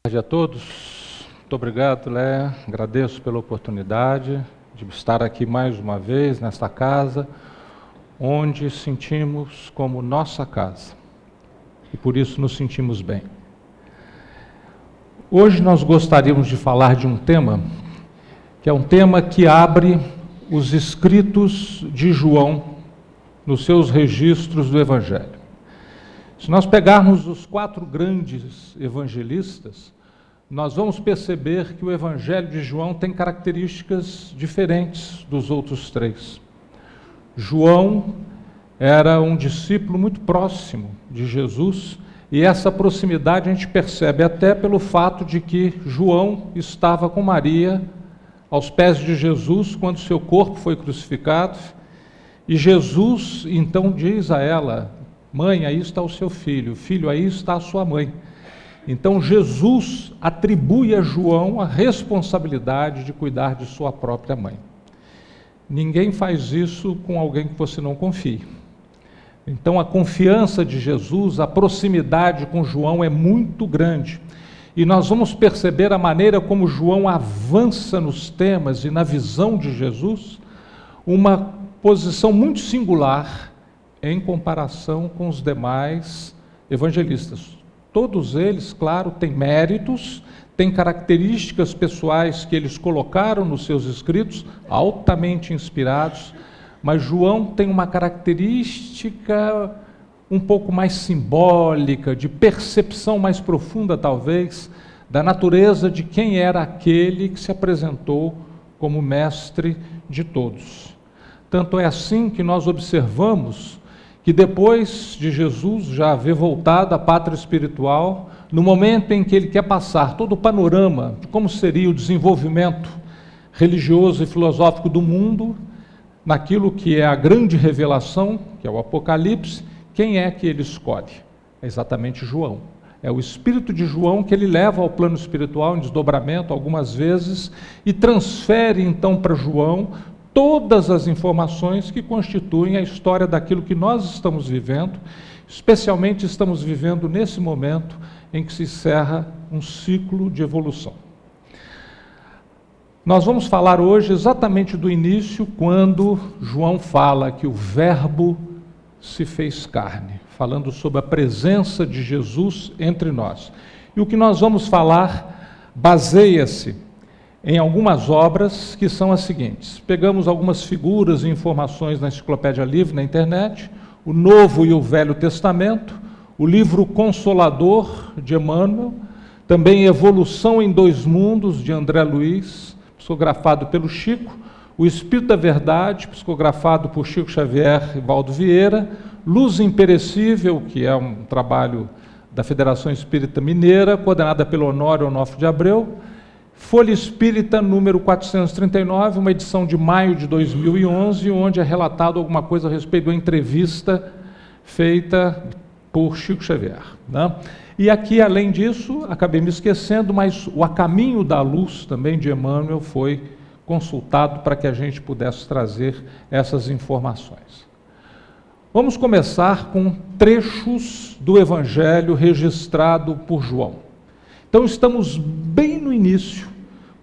Boa tarde a todos. Muito obrigado, Léa. Agradeço pela oportunidade de estar aqui mais uma vez nesta casa, onde sentimos como nossa casa e por isso nos sentimos bem. Hoje nós gostaríamos de falar de um tema que é um tema que abre os escritos de João nos seus registros do Evangelho. Se nós pegarmos os 4 grandes evangelistas, nós vamos perceber que o Evangelho de João tem características diferentes dos outros 3. João era um discípulo muito próximo de Jesus, e essa proximidade a gente percebe até pelo fato de que João estava com Maria aos pés de Jesus quando seu corpo foi crucificado, e Jesus então diz a ela: mãe, aí está o seu filho, filho, aí está a sua mãe. Então Jesus atribui a João a responsabilidade de cuidar de sua própria mãe. Ninguém faz isso com alguém que você não confie. Então a confiança de Jesus, a proximidade com João é muito grande. E nós vamos perceber a maneira como João avança nos temas e na visão de Jesus, uma posição muito singular em comparação com os demais evangelistas. Todos eles, claro, têm méritos, têm características pessoais que eles colocaram nos seus escritos, altamente inspirados, mas João tem uma característica um pouco mais simbólica, de percepção mais profunda, talvez, da natureza de quem era aquele que se apresentou como mestre de todos. Tanto é assim que nós observamos que depois de Jesus já haver voltado à pátria espiritual, no momento em que ele quer passar todo o panorama de como seria o desenvolvimento religioso e filosófico do mundo, naquilo que é a grande revelação, que é o Apocalipse, quem é que ele escolhe? É exatamente João. É o espírito de João que ele leva ao plano espiritual em desdobramento algumas vezes e transfere então para João todas as informações que constituem a história daquilo que nós estamos vivendo, especialmente estamos vivendo nesse momento em que se encerra um ciclo de evolução. Nós vamos falar hoje exatamente do início, quando João fala que o Verbo se fez carne, falando sobre a presença de Jesus entre nós. E o que nós vamos falar baseia-se em algumas obras que são as seguintes. Pegamos algumas figuras e informações na Enciclopédia Livre, na internet, o Novo e o Velho Testamento, o livro Consolador, de Emmanuel, também Evolução em 2 Mundos, de André Luiz, psicografado pelo Chico, o Espírito da Verdade, psicografado por Chico Xavier e Valdo Vieira, Luz Imperecível, que é um trabalho da Federação Espírita Mineira, coordenada pelo Honório Onofre de Abreu, Folha Espírita, número 439, uma edição de maio de 2011, onde é relatado alguma coisa a respeito de uma entrevista feita por Chico Xavier, né? E aqui, além disso, acabei me esquecendo, mas o A Caminho da Luz, também de Emmanuel, foi consultado para que a gente pudesse trazer essas informações. Vamos começar com trechos do Evangelho registrado por João. Então estamos bem no início,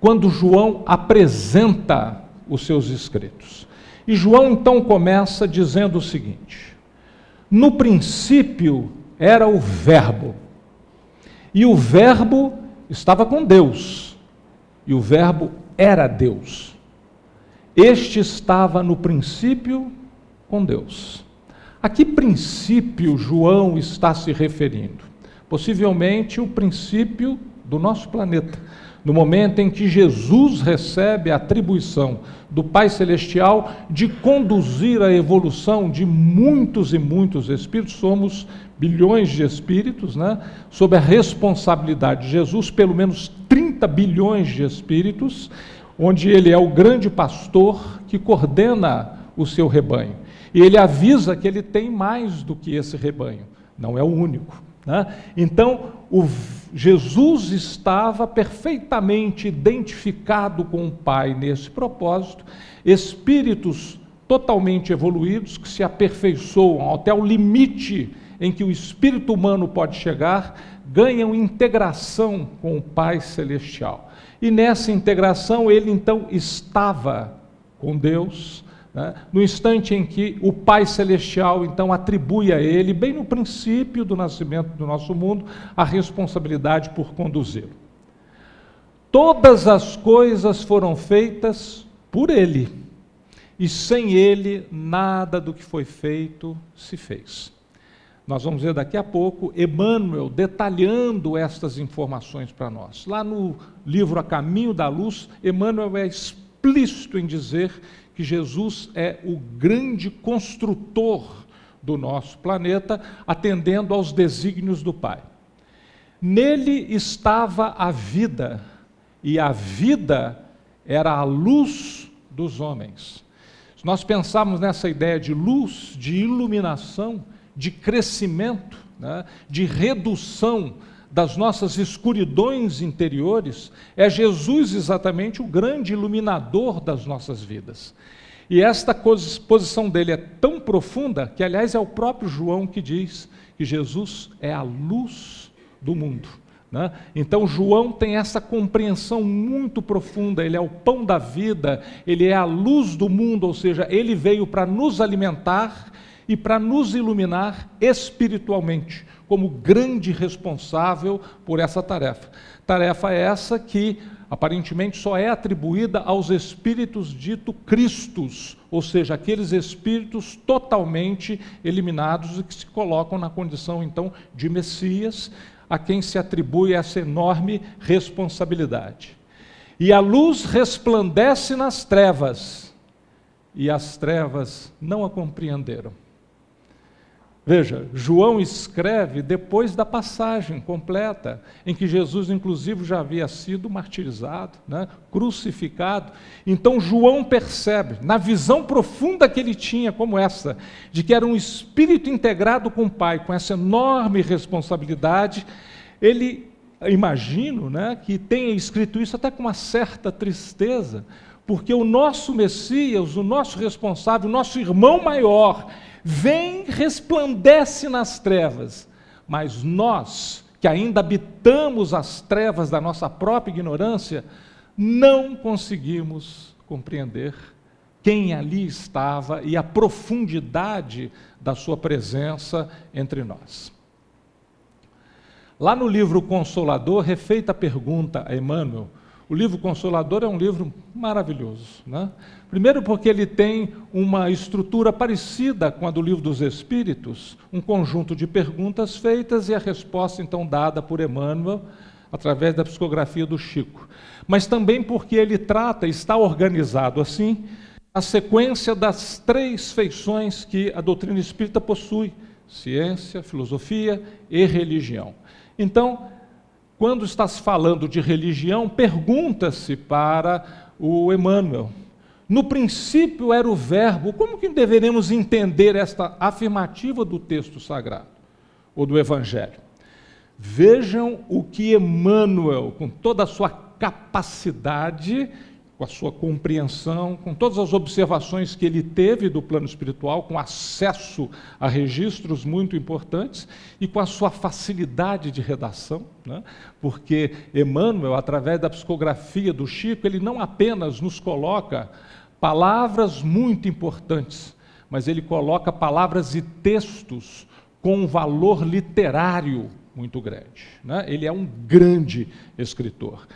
quando João apresenta os seus escritos. E João então começa dizendo o seguinte: no princípio era o Verbo, e o Verbo estava com Deus, e o Verbo era Deus. Este estava no princípio com Deus. A que princípio João está se referindo? Possivelmente o princípio do nosso planeta. No momento em que Jesus recebe a atribuição do Pai Celestial de conduzir a evolução de muitos e muitos espíritos, somos bilhões de espíritos, né? Sob a responsabilidade de Jesus, pelo menos 30 bilhões de espíritos, onde ele é o grande pastor que coordena o seu rebanho. E ele avisa que ele tem mais do que esse rebanho, não é o único, né? Então, Jesus estava perfeitamente identificado com o Pai nesse propósito, espíritos totalmente evoluídos que se aperfeiçoam até o limite em que o espírito humano pode chegar, ganham integração com o Pai Celestial. E nessa integração ele então estava com Deus, né? No instante em que o Pai Celestial então atribui a ele, bem no princípio do nascimento do nosso mundo, a responsabilidade por conduzi-lo. Todas as coisas foram feitas por ele, e sem ele nada do que foi feito se fez. Nós vamos ver daqui a pouco Emmanuel detalhando estas informações para nós. Lá no livro A Caminho da Luz, Emmanuel é explícito em dizer que Jesus é o grande construtor do nosso planeta, atendendo aos desígnios do Pai. Nele estava a vida, e a vida era a luz dos homens. Se nós pensarmos nessa ideia de luz, de iluminação, de crescimento, né, de redução das nossas escuridões interiores, é Jesus exatamente o grande iluminador das nossas vidas. E esta posição dele é tão profunda que, aliás, é o próprio João que diz que Jesus é a luz do mundo, né? Então João tem essa compreensão muito profunda, ele é o pão da vida, ele é a luz do mundo, ou seja, ele veio para nos alimentar e para nos iluminar espiritualmente, como grande responsável por essa tarefa. Tarefa essa que aparentemente só é atribuída aos espíritos dito Cristos, ou seja, aqueles espíritos totalmente eliminados e que se colocam na condição então de Messias, a quem se atribui essa enorme responsabilidade. E a luz resplandece nas trevas, e as trevas não a compreenderam. Veja, João escreve depois da passagem completa, em que Jesus, inclusive, já havia sido martirizado, né, crucificado. Então, João percebe, na visão profunda que ele tinha, como essa, de que era um espírito integrado com o Pai, com essa enorme responsabilidade, ele, imagino, né, que tenha escrito isso até com uma certa tristeza, porque o nosso Messias, o nosso responsável, o nosso irmão maior, vem, resplandece nas trevas, mas nós, que ainda habitamos as trevas da nossa própria ignorância, não conseguimos compreender quem ali estava e a profundidade da sua presença entre nós. Lá no livro Consolador, refeita a pergunta a Emmanuel. O livro Consolador é um livro maravilhoso, né? Primeiro porque ele tem uma estrutura parecida com a do Livro dos Espíritos, um conjunto de perguntas feitas e a resposta então dada por Emmanuel através da psicografia do Chico. Mas também porque ele trata, está organizado assim, a sequência das 3 feições que a doutrina espírita possui: ciência, filosofia e religião. Então, quando está se falando de religião, pergunta-se para o Emmanuel: no princípio era o verbo. Como que deveremos entender esta afirmativa do texto sagrado, ou do Evangelho? Vejam o que Emmanuel, com toda a sua capacidade, com a sua compreensão, com todas as observações que ele teve do plano espiritual, com acesso a registros muito importantes e com a sua facilidade de redação, né? Porque Emmanuel, através da psicografia do Chico, ele não apenas nos coloca palavras muito importantes, mas ele coloca palavras e textos com um valor literário muito grande, né? Ele é um grande escritor.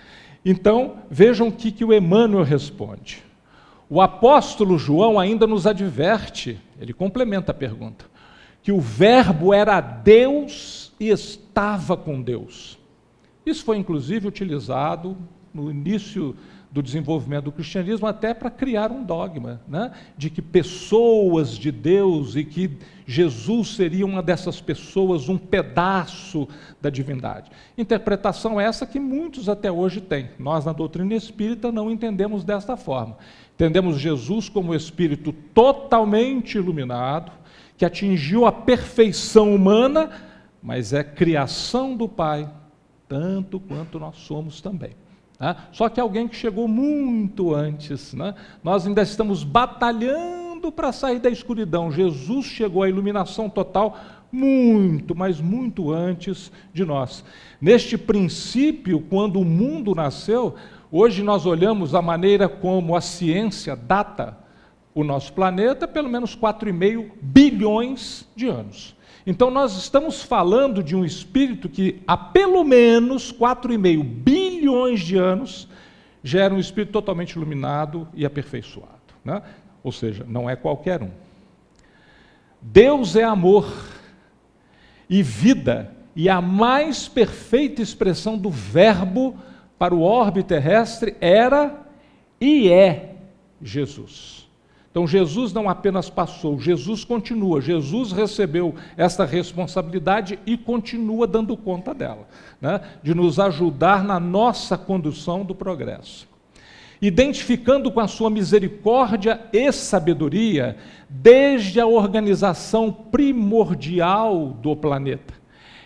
Então, vejam o que o Emmanuel responde. O apóstolo João ainda nos adverte, ele complementa a pergunta, que o verbo era Deus e estava com Deus. Isso foi inclusive utilizado no início do desenvolvimento do cristianismo até para criar um dogma, né, de que pessoas de Deus e que Jesus seria uma dessas pessoas, um pedaço da divindade. Interpretação essa que muitos até hoje têm. Nós, na doutrina espírita, não entendemos desta forma. Entendemos Jesus como espírito totalmente iluminado, que atingiu a perfeição humana, mas é criação do Pai, tanto quanto nós somos também. Só que alguém que chegou muito antes, né? Nós ainda estamos batalhando lutando para sair da escuridão. Jesus chegou à iluminação total muito, mas muito antes de nós. Neste princípio, quando o mundo nasceu, hoje nós olhamos a maneira como a ciência data o nosso planeta, pelo menos 4,5 bilhões de anos. Então nós estamos falando de um espírito que há pelo menos 4,5 bilhões de anos já era um espírito totalmente iluminado e aperfeiçoado, né? Ou seja, não é qualquer um. Deus é amor e vida, e a mais perfeita expressão do verbo para o orbe terrestre era e é Jesus. Então Jesus não apenas passou, Jesus continua, Jesus recebeu esta responsabilidade e continua dando conta dela, né? De nos ajudar na nossa condução do progresso. Identificando com a sua misericórdia e sabedoria, desde a organização primordial do planeta.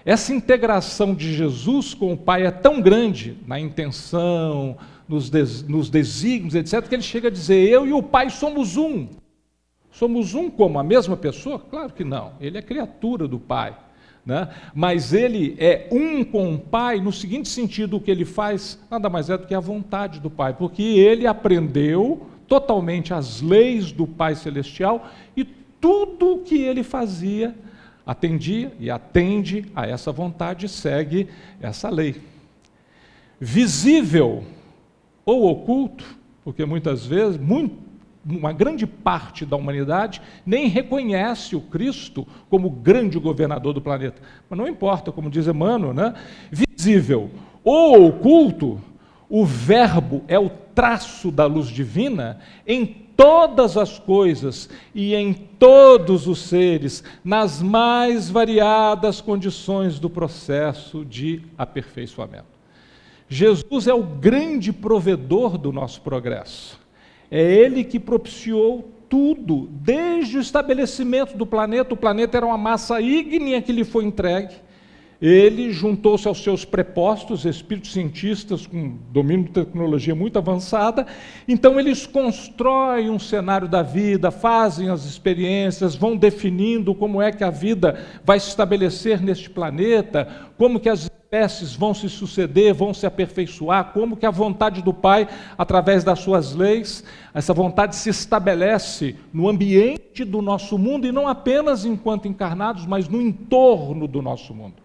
Essa integração de Jesus com o Pai é tão grande, na intenção, nos desígnios, etc., que ele chega a dizer, eu e o Pai somos um. Somos um como? A mesma pessoa? Claro que não, ele é criatura do Pai, né? Mas ele é um com o Pai no seguinte sentido: o que ele faz nada mais é do que a vontade do Pai, porque ele aprendeu totalmente as leis do Pai Celestial e tudo o que ele fazia atendia e atende a essa vontade e segue essa lei. Visível ou oculto, porque muitas vezes, uma grande parte da humanidade nem reconhece o Cristo como grande governador do planeta. Mas não importa, como diz Emmanuel, né? Visível ou oculto, o verbo é o traço da luz divina em todas as coisas e em todos os seres, nas mais variadas condições do processo de aperfeiçoamento. Jesus é o grande provedor do nosso progresso. É Ele que propiciou tudo, desde o estabelecimento do planeta. O planeta era uma massa ígnea que lhe foi entregue. Ele juntou-se aos seus prepostos, espíritos cientistas com domínio de tecnologia muito avançada. Então eles constroem um cenário da vida, fazem as experiências, vão definindo como é que a vida vai se estabelecer neste planeta, como que as espécies vão se suceder, vão se aperfeiçoar, como que a vontade do Pai, através das suas leis, essa vontade se estabelece no ambiente do nosso mundo, e não apenas enquanto encarnados, mas no entorno do nosso mundo.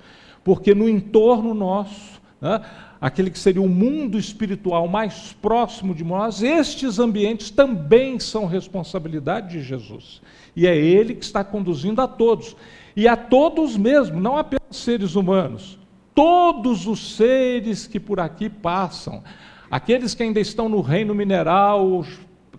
Porque no entorno nosso, né, aquele que seria o mundo espiritual mais próximo de nós, estes ambientes também são responsabilidade de Jesus. E é Ele que está conduzindo a todos. E a todos mesmo, não apenas seres humanos. Todos os seres que por aqui passam, aqueles que ainda estão no reino mineral,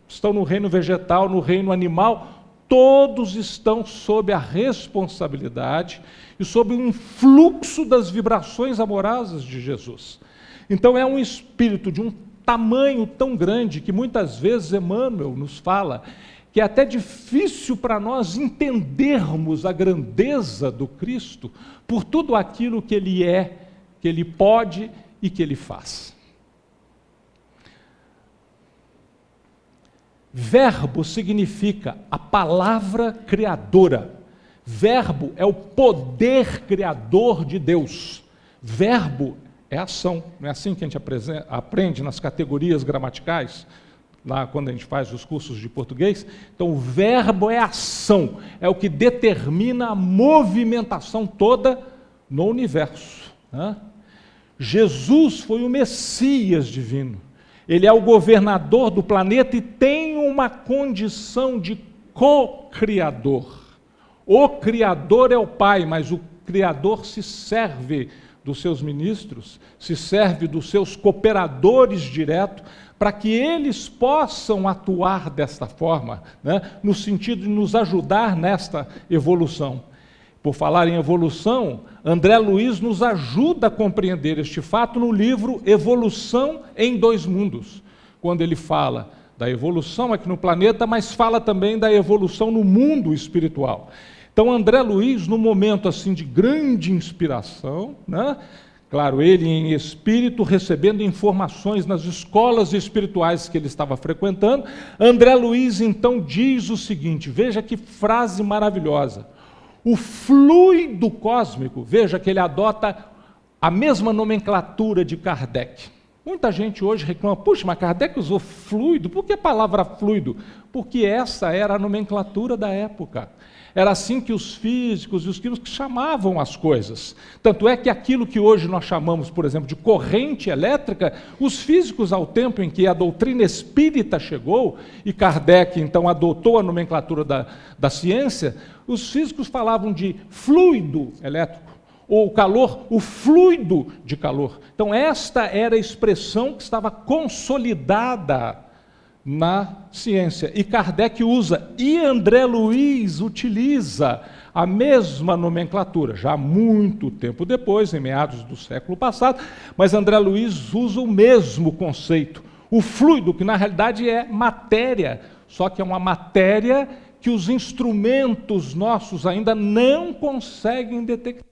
estão no reino vegetal, no reino animal, todos estão sob a responsabilidade e sob o influxo das vibrações amorosas de Jesus. Então é um espírito de um tamanho tão grande que muitas vezes Emmanuel nos fala que é até difícil para nós entendermos a grandeza do Cristo por tudo aquilo que Ele é, que Ele pode e que Ele faz. Verbo significa a palavra criadora. Verbo é o poder criador de Deus. Verbo é ação. Não é assim que a gente aprende nas categorias gramaticais? Lá quando a gente faz os cursos de português. Então o verbo é ação, é o que determina a movimentação toda no universo, né? Jesus foi o Messias divino, ele é o governador do planeta e tem uma condição de co-criador. O Criador é o Pai, mas o Criador se serve dos seus ministros, se serve dos seus cooperadores diretos, para que eles possam atuar desta forma, né, no sentido de nos ajudar nesta evolução. Por falar em evolução, André Luiz nos ajuda a compreender este fato no livro Evolução em Dois Mundos, quando ele fala da evolução aqui no planeta, mas fala também da evolução no mundo espiritual. Então André Luiz, num momento assim de grande inspiração, né, Claro, ele em espírito, recebendo informações nas escolas espirituais que ele estava frequentando. André Luiz então diz o seguinte, veja que frase maravilhosa. O fluido cósmico, veja que ele adota a mesma nomenclatura de Kardec. Muita gente hoje reclama, puxa, mas Kardec usou fluido, por que a palavra fluido? Porque essa era a nomenclatura da época. Era assim que os físicos e os químicos chamavam as coisas. Tanto é que aquilo que hoje nós chamamos, por exemplo, de corrente elétrica, os físicos, ao tempo em que a doutrina espírita chegou, e Kardec então adotou a nomenclatura da ciência, os físicos falavam de fluido elétrico, ou calor, o fluido de calor. Então esta era a expressão que estava consolidada na ciência. E Kardec usa, e André Luiz utiliza a mesma nomenclatura, já muito tempo depois, em meados do século passado, mas André Luiz usa o mesmo conceito. O fluido, que na realidade é matéria, só que é uma matéria que os instrumentos nossos ainda não conseguem detectar.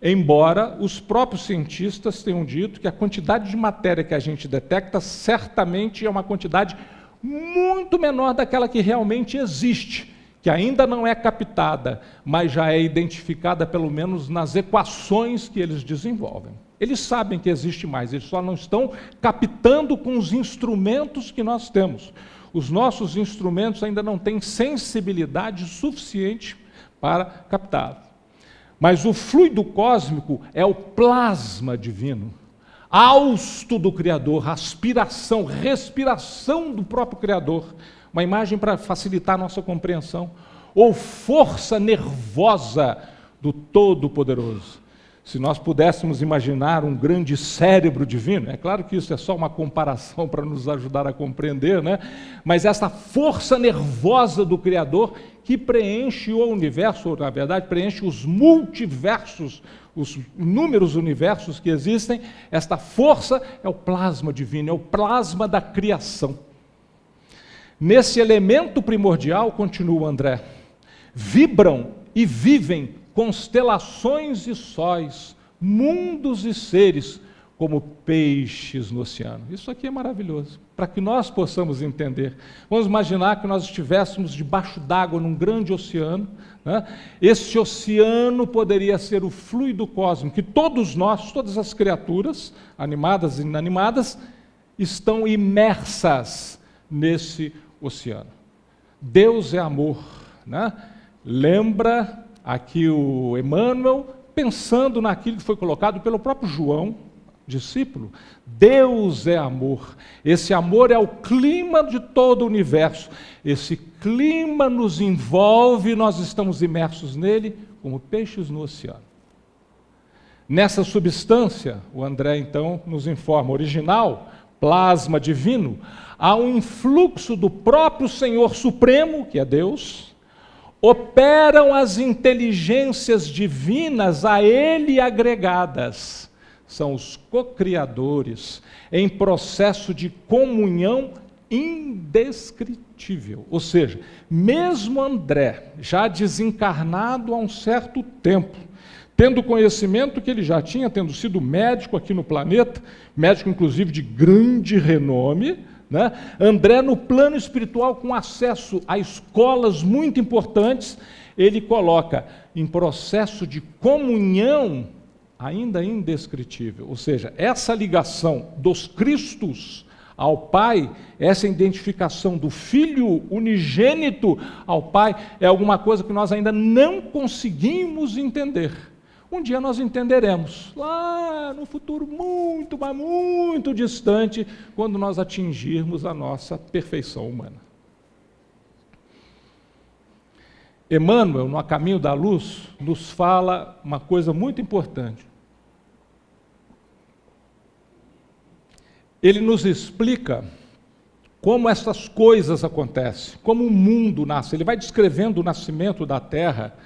Embora os próprios cientistas tenham dito que a quantidade de matéria que a gente detecta certamente é uma quantidade muito menor daquela que realmente existe, que ainda não é captada, mas já é identificada pelo menos nas equações que eles desenvolvem. Eles sabem que existe mais, eles só não estão captando com os instrumentos que nós temos. Os nossos instrumentos ainda não têm sensibilidade suficiente para captá-lo. Mas o fluido cósmico é o plasma divino, hausto do Criador, aspiração, respiração do próprio Criador, uma imagem para facilitar a nossa compreensão, ou força nervosa do Todo-Poderoso. Se nós pudéssemos imaginar um grande cérebro divino, é claro que isso é só uma comparação para nos ajudar a compreender, né? Mas essa força nervosa do Criador que preenche o universo, ou na verdade preenche os multiversos, os inúmeros universos que existem, esta força é o plasma divino, é o plasma da criação. Nesse elemento primordial, continua André, vibram e vivem constelações e sóis, mundos e seres, como peixes no oceano. Isso aqui é maravilhoso, para que nós possamos entender. Vamos imaginar que nós estivéssemos debaixo d'água num grande oceano, né? Esse oceano poderia ser o fluido cósmico, que todos nós, todas as criaturas, animadas e inanimadas, estão imersas nesse oceano. Deus é amor, né? Lembra aqui o Emmanuel, pensando naquilo que foi colocado pelo próprio João, discípulo. Deus é amor. Esse amor é o clima de todo o universo. Esse clima nos envolve, nós estamos imersos nele como peixes no oceano. Nessa substância, o André então nos informa, original, plasma divino, há um influxo do próprio Senhor Supremo, que é Deus, operam as inteligências divinas a ele agregadas. São os co-criadores em processo de comunhão indescritível. Ou seja, mesmo André, já desencarnado há um certo tempo, tendo conhecimento que ele já tinha, tendo sido médico aqui no planeta, médico inclusive de grande renome, né? André, no plano espiritual, com acesso a escolas muito importantes, ele coloca em processo de comunhão ainda indescritível. Ou seja, essa ligação dos Cristos ao Pai, essa identificação do Filho unigênito ao Pai, é alguma coisa que nós ainda não conseguimos entender. Um dia nós entenderemos, lá no futuro muito, mas muito distante, quando nós atingirmos a nossa perfeição humana. Emmanuel, no A Caminho da Luz, nos fala uma coisa muito importante. Ele nos explica como essas coisas acontecem, como o mundo nasce. Ele vai descrevendo o nascimento da Terra,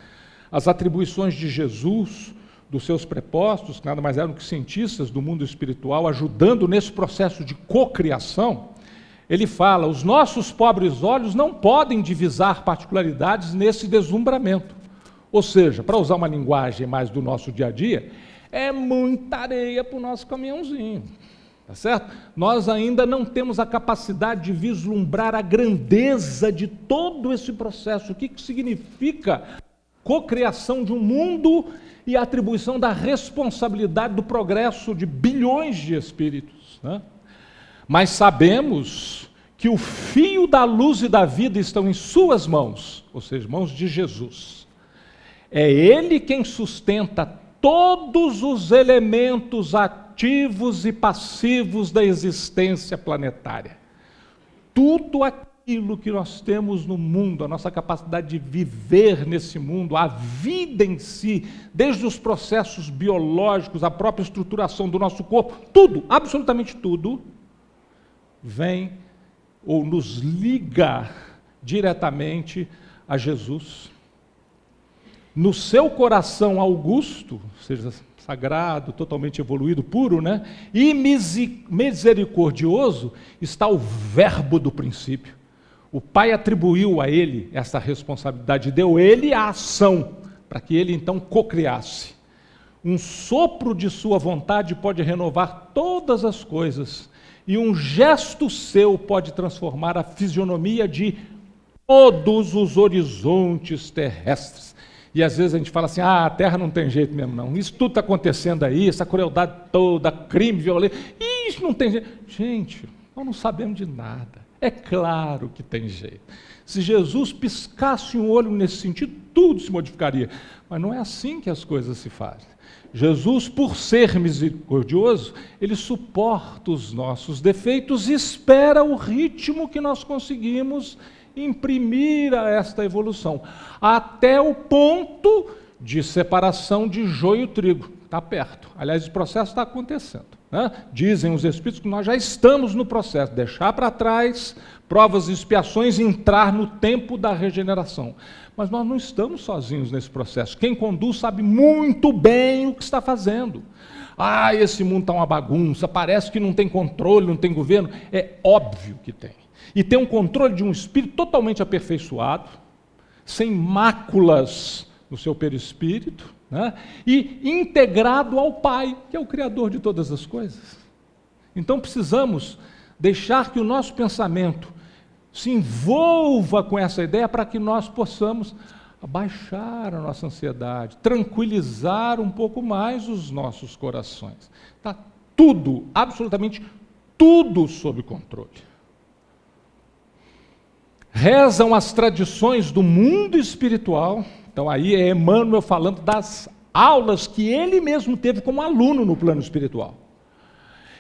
as atribuições de Jesus, dos seus prepostos, que nada mais eram que cientistas do mundo espiritual, ajudando nesse processo de cocriação. Ele fala, os nossos pobres olhos não podem divisar particularidades nesse deslumbramento. Ou seja, para usar uma linguagem mais do nosso dia a dia, É muita areia para o nosso caminhãozinho. Tá certo? Nós ainda não temos a capacidade de vislumbrar a grandeza de todo esse processo. O que significa cocriação de um mundo e a atribuição da responsabilidade do progresso de bilhões de espíritos, né? Mas sabemos que o fio da luz e da vida estão em suas mãos, ou seja, mãos de Jesus. É Ele quem sustenta todos os elementos ativos e passivos da existência planetária. Tudo aquilo que nós temos no mundo, a nossa capacidade de viver nesse mundo, a vida em si, desde os processos biológicos, a própria estruturação do nosso corpo, tudo, absolutamente tudo, vem ou nos liga diretamente a Jesus. No seu coração augusto, ou seja, sagrado, totalmente evoluído, puro, né? E misericordioso, está o verbo do princípio. O Pai atribuiu a ele essa responsabilidade, deu a ele a ação, para que ele então cocriasse. Um sopro de sua vontade pode renovar todas as coisas, e um gesto seu pode transformar a fisionomia de todos os horizontes terrestres. E às vezes a gente fala assim, a Terra não tem jeito mesmo não, isso tudo está acontecendo aí, essa crueldade toda, crime, violência, isso não tem jeito. Gente, nós não sabemos de nada, é claro que tem jeito. Se Jesus piscasse um olho nesse sentido, tudo se modificaria, mas não é assim que as coisas se fazem. Jesus, por ser misericordioso, Ele suporta os nossos defeitos e espera o ritmo que nós conseguimos imprimir a esta evolução, até o ponto de separação de joio e trigo. Está perto. Aliás, o processo está acontecendo, né? Dizem os Espíritos que nós já estamos no processo, deixar para trás provas e expiações e entrar no tempo da regeneração. Mas nós não estamos sozinhos nesse processo. Quem conduz sabe muito bem o que está fazendo. Esse mundo está uma bagunça, parece que não tem controle, não tem governo. É óbvio que tem. E tem um controle de um espírito totalmente aperfeiçoado, sem máculas no seu perispírito, né? E integrado ao Pai, que é o Criador de todas as coisas. Então precisamos deixar que o nosso pensamento se envolva com essa ideia para que nós possamos abaixar a nossa ansiedade, tranquilizar um pouco mais os nossos corações. Está tudo, absolutamente tudo sob controle. Rezam as tradições do mundo espiritual. Então aí é Emmanuel falando das aulas que ele mesmo teve como aluno no plano espiritual,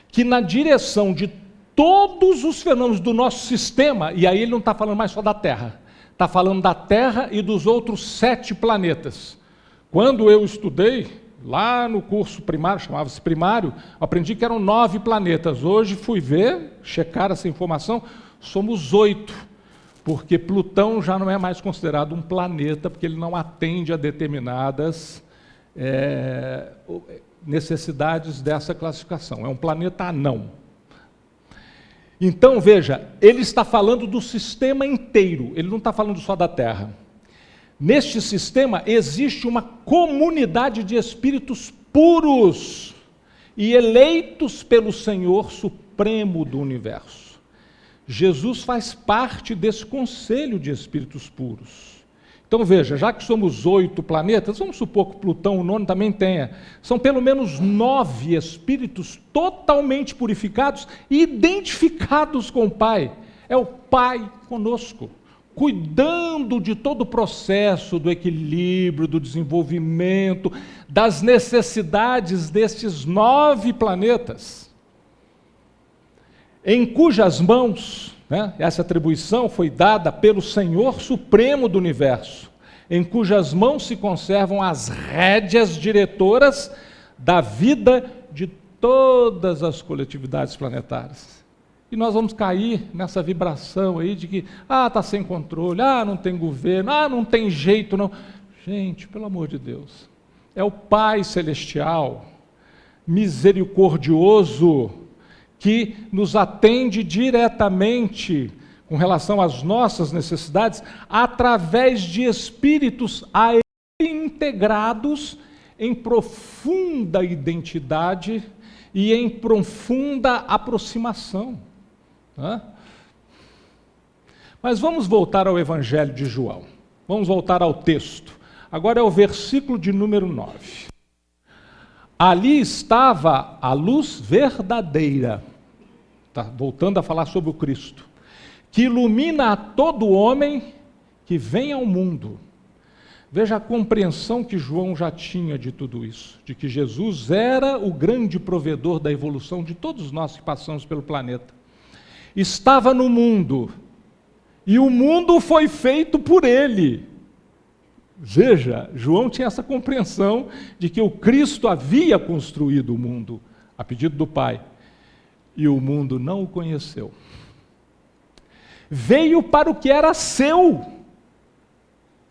que na direção de todos os fenômenos do nosso sistema, e aí ele não está falando mais só da Terra, está falando da Terra e dos outros 7 planetas. Quando eu estudei, lá no curso primário, chamava-se primário, aprendi que eram 9 planetas. Hoje fui ver, checar essa informação, somos 8. Porque Plutão já não é mais considerado um planeta, porque ele não atende a determinadas necessidades dessa classificação. É um planeta anão. Então, veja, ele está falando do sistema inteiro, ele não está falando só da Terra. Neste sistema existe uma comunidade de espíritos puros e eleitos pelo Senhor Supremo do Universo. Jesus faz parte desse conselho de espíritos puros. Então veja, já que somos 8 planetas, vamos supor que Plutão, o 9, também tenha, são pelo menos 9 espíritos totalmente purificados e identificados com o Pai. É o Pai conosco, cuidando de todo o processo do equilíbrio, do desenvolvimento, das necessidades destes 9 planetas, em cujas mãos, né, essa atribuição foi dada pelo Senhor Supremo do Universo, em cujas mãos se conservam as rédeas diretoras da vida de todas as coletividades planetárias. E nós vamos cair nessa vibração aí de que, está sem controle, não tem governo, não tem jeito não. Gente, pelo amor de Deus, é o Pai Celestial, misericordioso, que nos atende diretamente com relação às nossas necessidades, através de espíritos a ele integrados em profunda identidade e em profunda aproximação. Mas vamos voltar ao Evangelho de João. Vamos voltar ao texto. Agora é o versículo de número 9. Ali estava a luz verdadeira, voltando a falar sobre o Cristo, que ilumina a todo homem que vem ao mundo. Veja a compreensão que João já tinha de tudo isso, de que Jesus era o grande provedor da evolução de todos nós que passamos pelo planeta. Estava no mundo, e o mundo foi feito por ele. Veja, João tinha essa compreensão de que o Cristo havia construído o mundo, a pedido do Pai, e o mundo não o conheceu. Veio para o que era seu,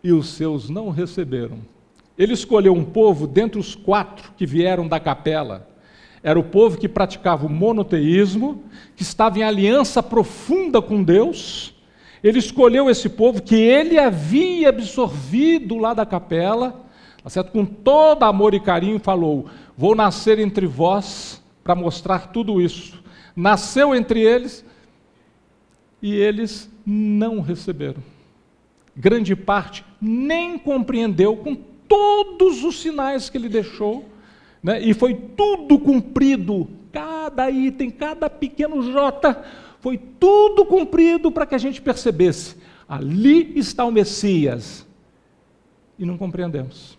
e os seus não o receberam. Ele escolheu um povo dentre os 4 que vieram da capela. Era o povo que praticava o monoteísmo, que estava em aliança profunda com Deus. Ele escolheu esse povo que ele havia absorvido lá da capela, certo? Com todo amor e carinho, falou: vou nascer entre vós para mostrar tudo isso. Nasceu entre eles e eles não receberam. Grande parte nem compreendeu, com todos os sinais que ele deixou, né? E foi tudo cumprido, cada item, cada pequeno jota, foi tudo cumprido para que a gente percebesse: ali está o Messias. E não compreendemos.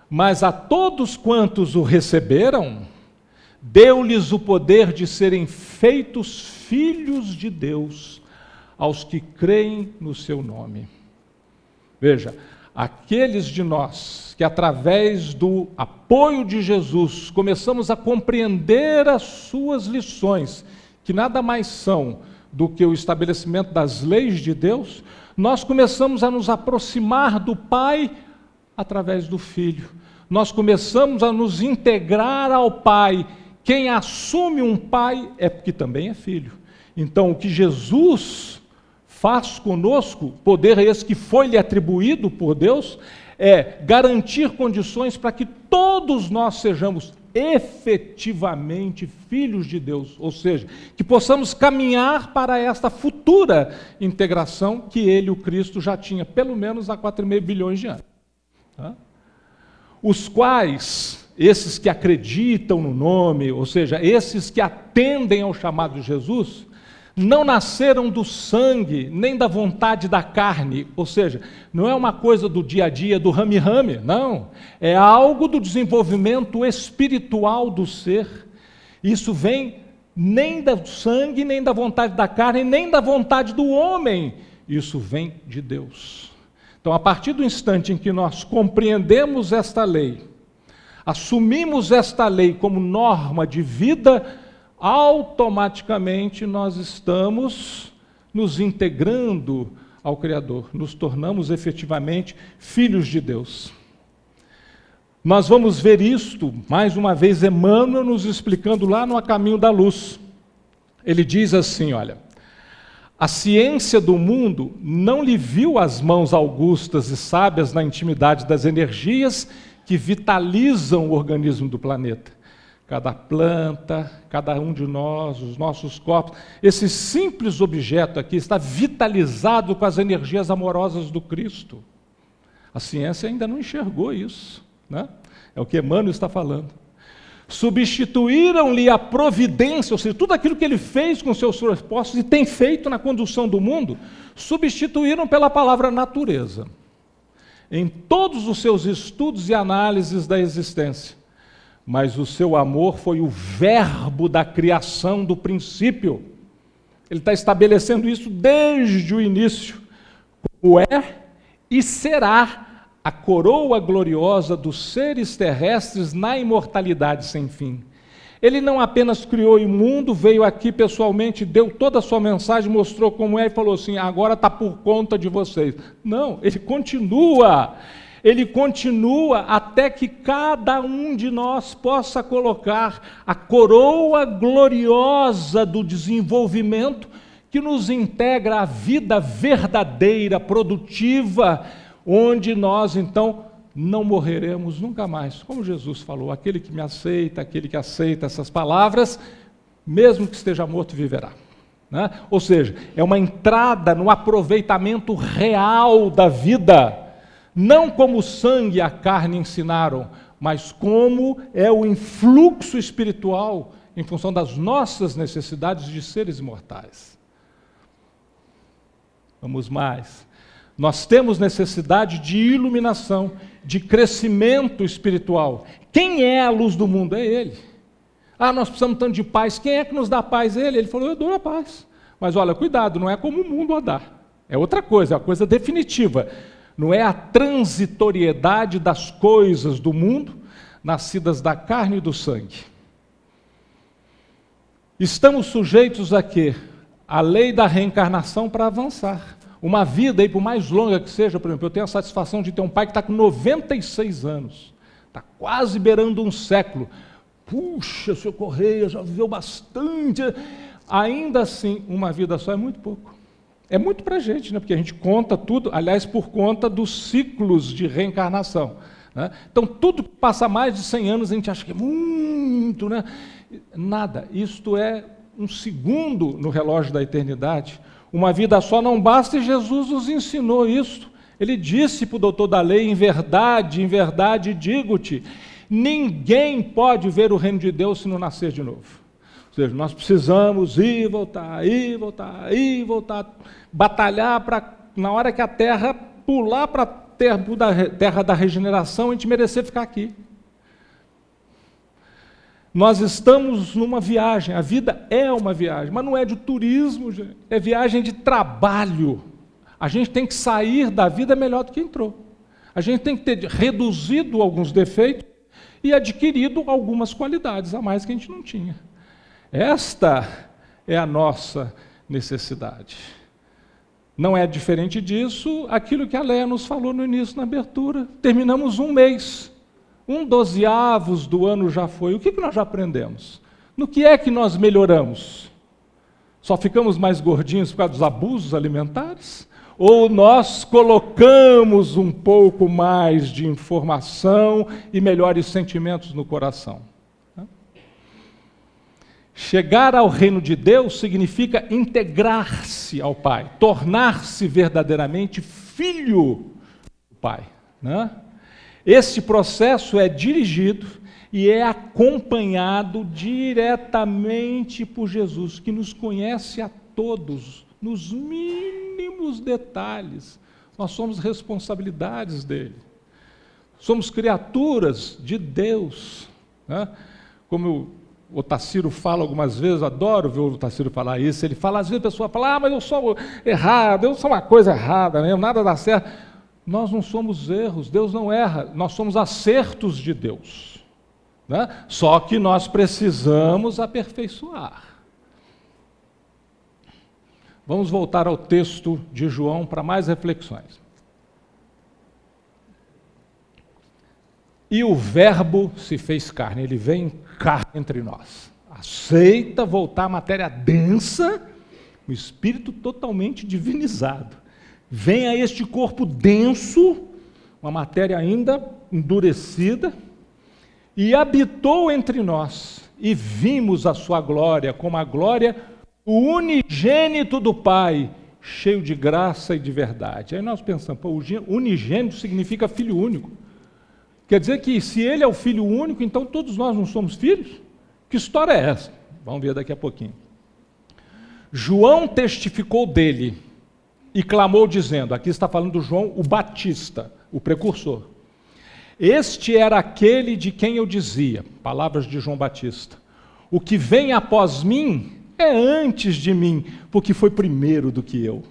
Mas a todos quantos o receberam, deu-lhes o poder de serem feitos filhos de Deus, aos que creem no seu nome. Veja, aqueles de nós que através do apoio de Jesus começamos a compreender as suas lições, que nada mais são do que o estabelecimento das leis de Deus, nós começamos a nos aproximar do Pai através do Filho. Nós começamos a nos integrar ao Pai. Quem assume um Pai é porque também é filho. Então, o que Jesus faz conosco, poder esse que foi-lhe atribuído por Deus, é garantir condições para que todos nós sejamos efetivamente filhos de Deus, ou seja, que possamos caminhar para esta futura integração que ele, o Cristo, já tinha, pelo menos há 4,5 bilhões de anos. Os quais, esses que acreditam no nome, ou seja, esses que atendem ao chamado de Jesus, não nasceram do sangue, nem da vontade da carne, ou seja, não é uma coisa do dia a dia, do rame-rame, não. É algo do desenvolvimento espiritual do ser. Isso vem nem do sangue, nem da vontade da carne, nem da vontade do homem. Isso vem de Deus. Então, a partir do instante em que nós compreendemos esta lei, assumimos esta lei como norma de vida, automaticamente nós estamos nos integrando ao Criador, nos tornamos efetivamente filhos de Deus. Nós vamos ver isto, mais uma vez, Emmanuel nos explicando lá no A Caminho da Luz. Ele diz assim, olha: a ciência do mundo não lhe viu as mãos augustas e sábias na intimidade das energias que vitalizam o organismo do planeta. Cada planta, cada um de nós, os nossos corpos, esse simples objeto aqui está vitalizado com as energias amorosas do Cristo. A ciência ainda não enxergou isso, né? É o que Emmanuel está falando. Substituíram-lhe a providência, ou seja, tudo aquilo que ele fez com seus prespostos e tem feito na condução do mundo, substituíram pela palavra natureza, em todos os seus estudos e análises da existência. Mas o seu amor foi o verbo da criação do princípio. Ele está estabelecendo isso desde o início. Como é e será a coroa gloriosa dos seres terrestres na imortalidade sem fim. Ele não apenas criou o mundo, veio aqui pessoalmente, deu toda a sua mensagem, mostrou como é e falou assim: agora está por conta de vocês. Não, ele continua. Ele continua até que cada um de nós possa colocar a coroa gloriosa do desenvolvimento que nos integra à vida verdadeira, produtiva, onde nós então não morreremos nunca mais. Como Jesus falou, aquele que me aceita, aquele que aceita essas palavras, mesmo que esteja morto, viverá. Né? Ou seja, é uma entrada no aproveitamento real da vida, não como o sangue e a carne ensinaram, mas como é o influxo espiritual em função das nossas necessidades de seres imortais. Vamos mais. Nós temos necessidade de iluminação, de crescimento espiritual. Quem é a luz do mundo? É Ele. Nós precisamos tanto de paz. Quem é que nos dá paz? Ele falou, eu dou a paz. Mas olha, cuidado, não é como o mundo a dá. É outra coisa, é uma coisa definitiva. Não é a transitoriedade das coisas do mundo, nascidas da carne e do sangue. Estamos sujeitos a quê? A lei da reencarnação para avançar. Uma vida, aí, por mais longa que seja, por exemplo, eu tenho a satisfação de ter um pai que está com 96 anos. Está quase beirando um século. Puxa, seu Correia já viveu bastante. Ainda assim, uma vida só é muito pouco. É muito para a gente, né? Porque a gente conta tudo, aliás, por conta dos ciclos de reencarnação. Né? Então, tudo que passa mais de 100 anos, a gente acha que é muito, né? Nada. Isto é um segundo no relógio da eternidade. Uma vida só não basta e Jesus nos ensinou isso. Ele disse para o doutor da lei, em verdade digo-te, ninguém pode ver o reino de Deus se não nascer de novo. Ou seja, nós precisamos ir, voltar, batalhar para, na hora que a terra pular para a terra da regeneração, a gente merecer ficar aqui. Nós estamos numa viagem, a vida é uma viagem, mas não é de turismo, gente, é viagem de trabalho. A gente tem que sair da vida melhor do que entrou. A gente tem que ter reduzido alguns defeitos e adquirido algumas qualidades a mais que a gente não tinha. Esta é a nossa necessidade. Não é diferente disso aquilo que a Léa nos falou no início, na abertura. Terminamos um mês. 1/12 do ano já foi. O que nós já aprendemos? No que é que nós melhoramos? Só ficamos mais gordinhos por causa dos abusos alimentares? Ou nós colocamos um pouco mais de informação e melhores sentimentos no coração? Chegar ao reino de Deus significa integrar-se ao Pai, tornar-se verdadeiramente filho do Pai, né? Esse processo é dirigido e é acompanhado diretamente por Jesus, que nos conhece a todos, nos mínimos detalhes. Nós somos responsabilidades dele. Somos criaturas de Deus, né? Como o Tassiro fala algumas vezes, adoro ver o Tassiro falar isso, ele fala, às vezes a pessoa fala, mas eu sou errado, eu sou uma coisa errada mesmo, nada dá certo. Nós não somos erros, Deus não erra, nós somos acertos de Deus, né? Só que nós precisamos aperfeiçoar. Vamos voltar ao texto de João para mais reflexões. E o Verbo se fez carne, ele vem em carne entre nós. Aceita voltar à matéria densa, o Espírito totalmente divinizado. Vem a este corpo denso, uma matéria ainda endurecida, e habitou entre nós, e vimos a sua glória, como a glória do unigênito do Pai, cheio de graça e de verdade. Aí nós pensamos, unigênito significa filho único. Quer dizer que se ele é o filho único, então todos nós não somos filhos? Que história é essa? Vamos ver daqui a pouquinho. João testificou dele, e clamou dizendo, aqui está falando do João o Batista, o precursor. Este era aquele de quem eu dizia, palavras de João Batista, o que vem após mim é antes de mim, porque foi primeiro do que eu.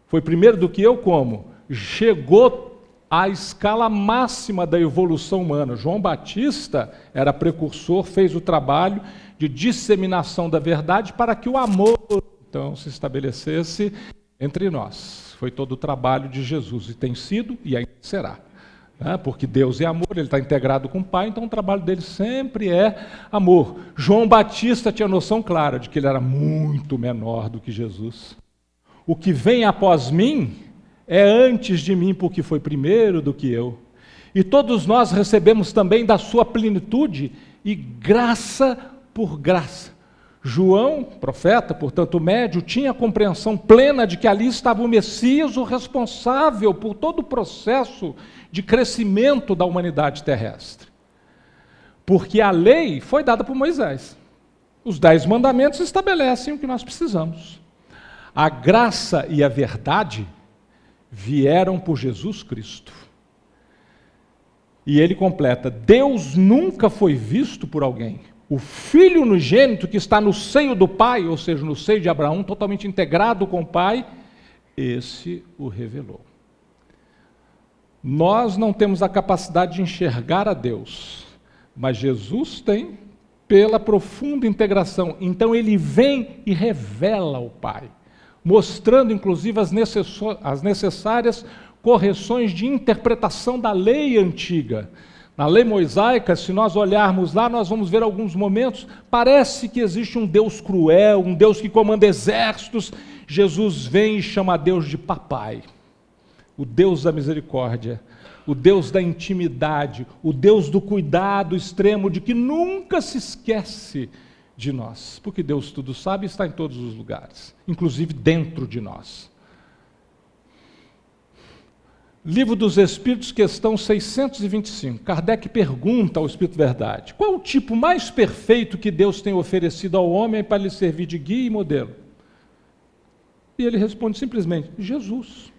Foi primeiro do que eu como? Chegou à escala máxima da evolução humana. João Batista era precursor, fez o trabalho de disseminação da verdade para que o amor, então, se estabelecesse entre nós. Foi todo o trabalho de Jesus, e tem sido e ainda será. Né? Porque Deus é amor, ele está integrado com o Pai, então o trabalho dele sempre é amor. João Batista tinha noção clara de que ele era muito menor do que Jesus. O que vem após mim é antes de mim, porque foi primeiro do que eu. E todos nós recebemos também da sua plenitude e graça por graça. João, profeta, portanto médio, tinha a compreensão plena de que ali estava o Messias, o responsável por todo o processo de crescimento da humanidade terrestre. Porque a lei foi dada por Moisés. Os 10 mandamentos estabelecem o que nós precisamos. A graça e a verdade vieram por Jesus Cristo. E ele completa: Deus nunca foi visto por alguém. O Filho unigênito que está no seio do Pai, ou seja, no seio de Abraão, totalmente integrado com o Pai, esse o revelou. Nós não temos a capacidade de enxergar a Deus, mas Jesus tem, pela profunda integração. Então ele vem e revela o Pai, mostrando inclusive as necessárias correções de interpretação da lei antiga. Na lei mosaica, se nós olharmos lá, nós vamos ver alguns momentos, parece que existe um Deus cruel, um Deus que comanda exércitos. Jesus vem e chama a Deus de papai, o Deus da misericórdia, o Deus da intimidade, o Deus do cuidado extremo, de que nunca se esquece de nós, porque Deus tudo sabe e está em todos os lugares, inclusive dentro de nós. Livro dos Espíritos, questão 625. Kardec pergunta ao Espírito Verdade: qual o tipo mais perfeito que Deus tem oferecido ao homem para lhe servir de guia e modelo? E ele responde simplesmente: Jesus.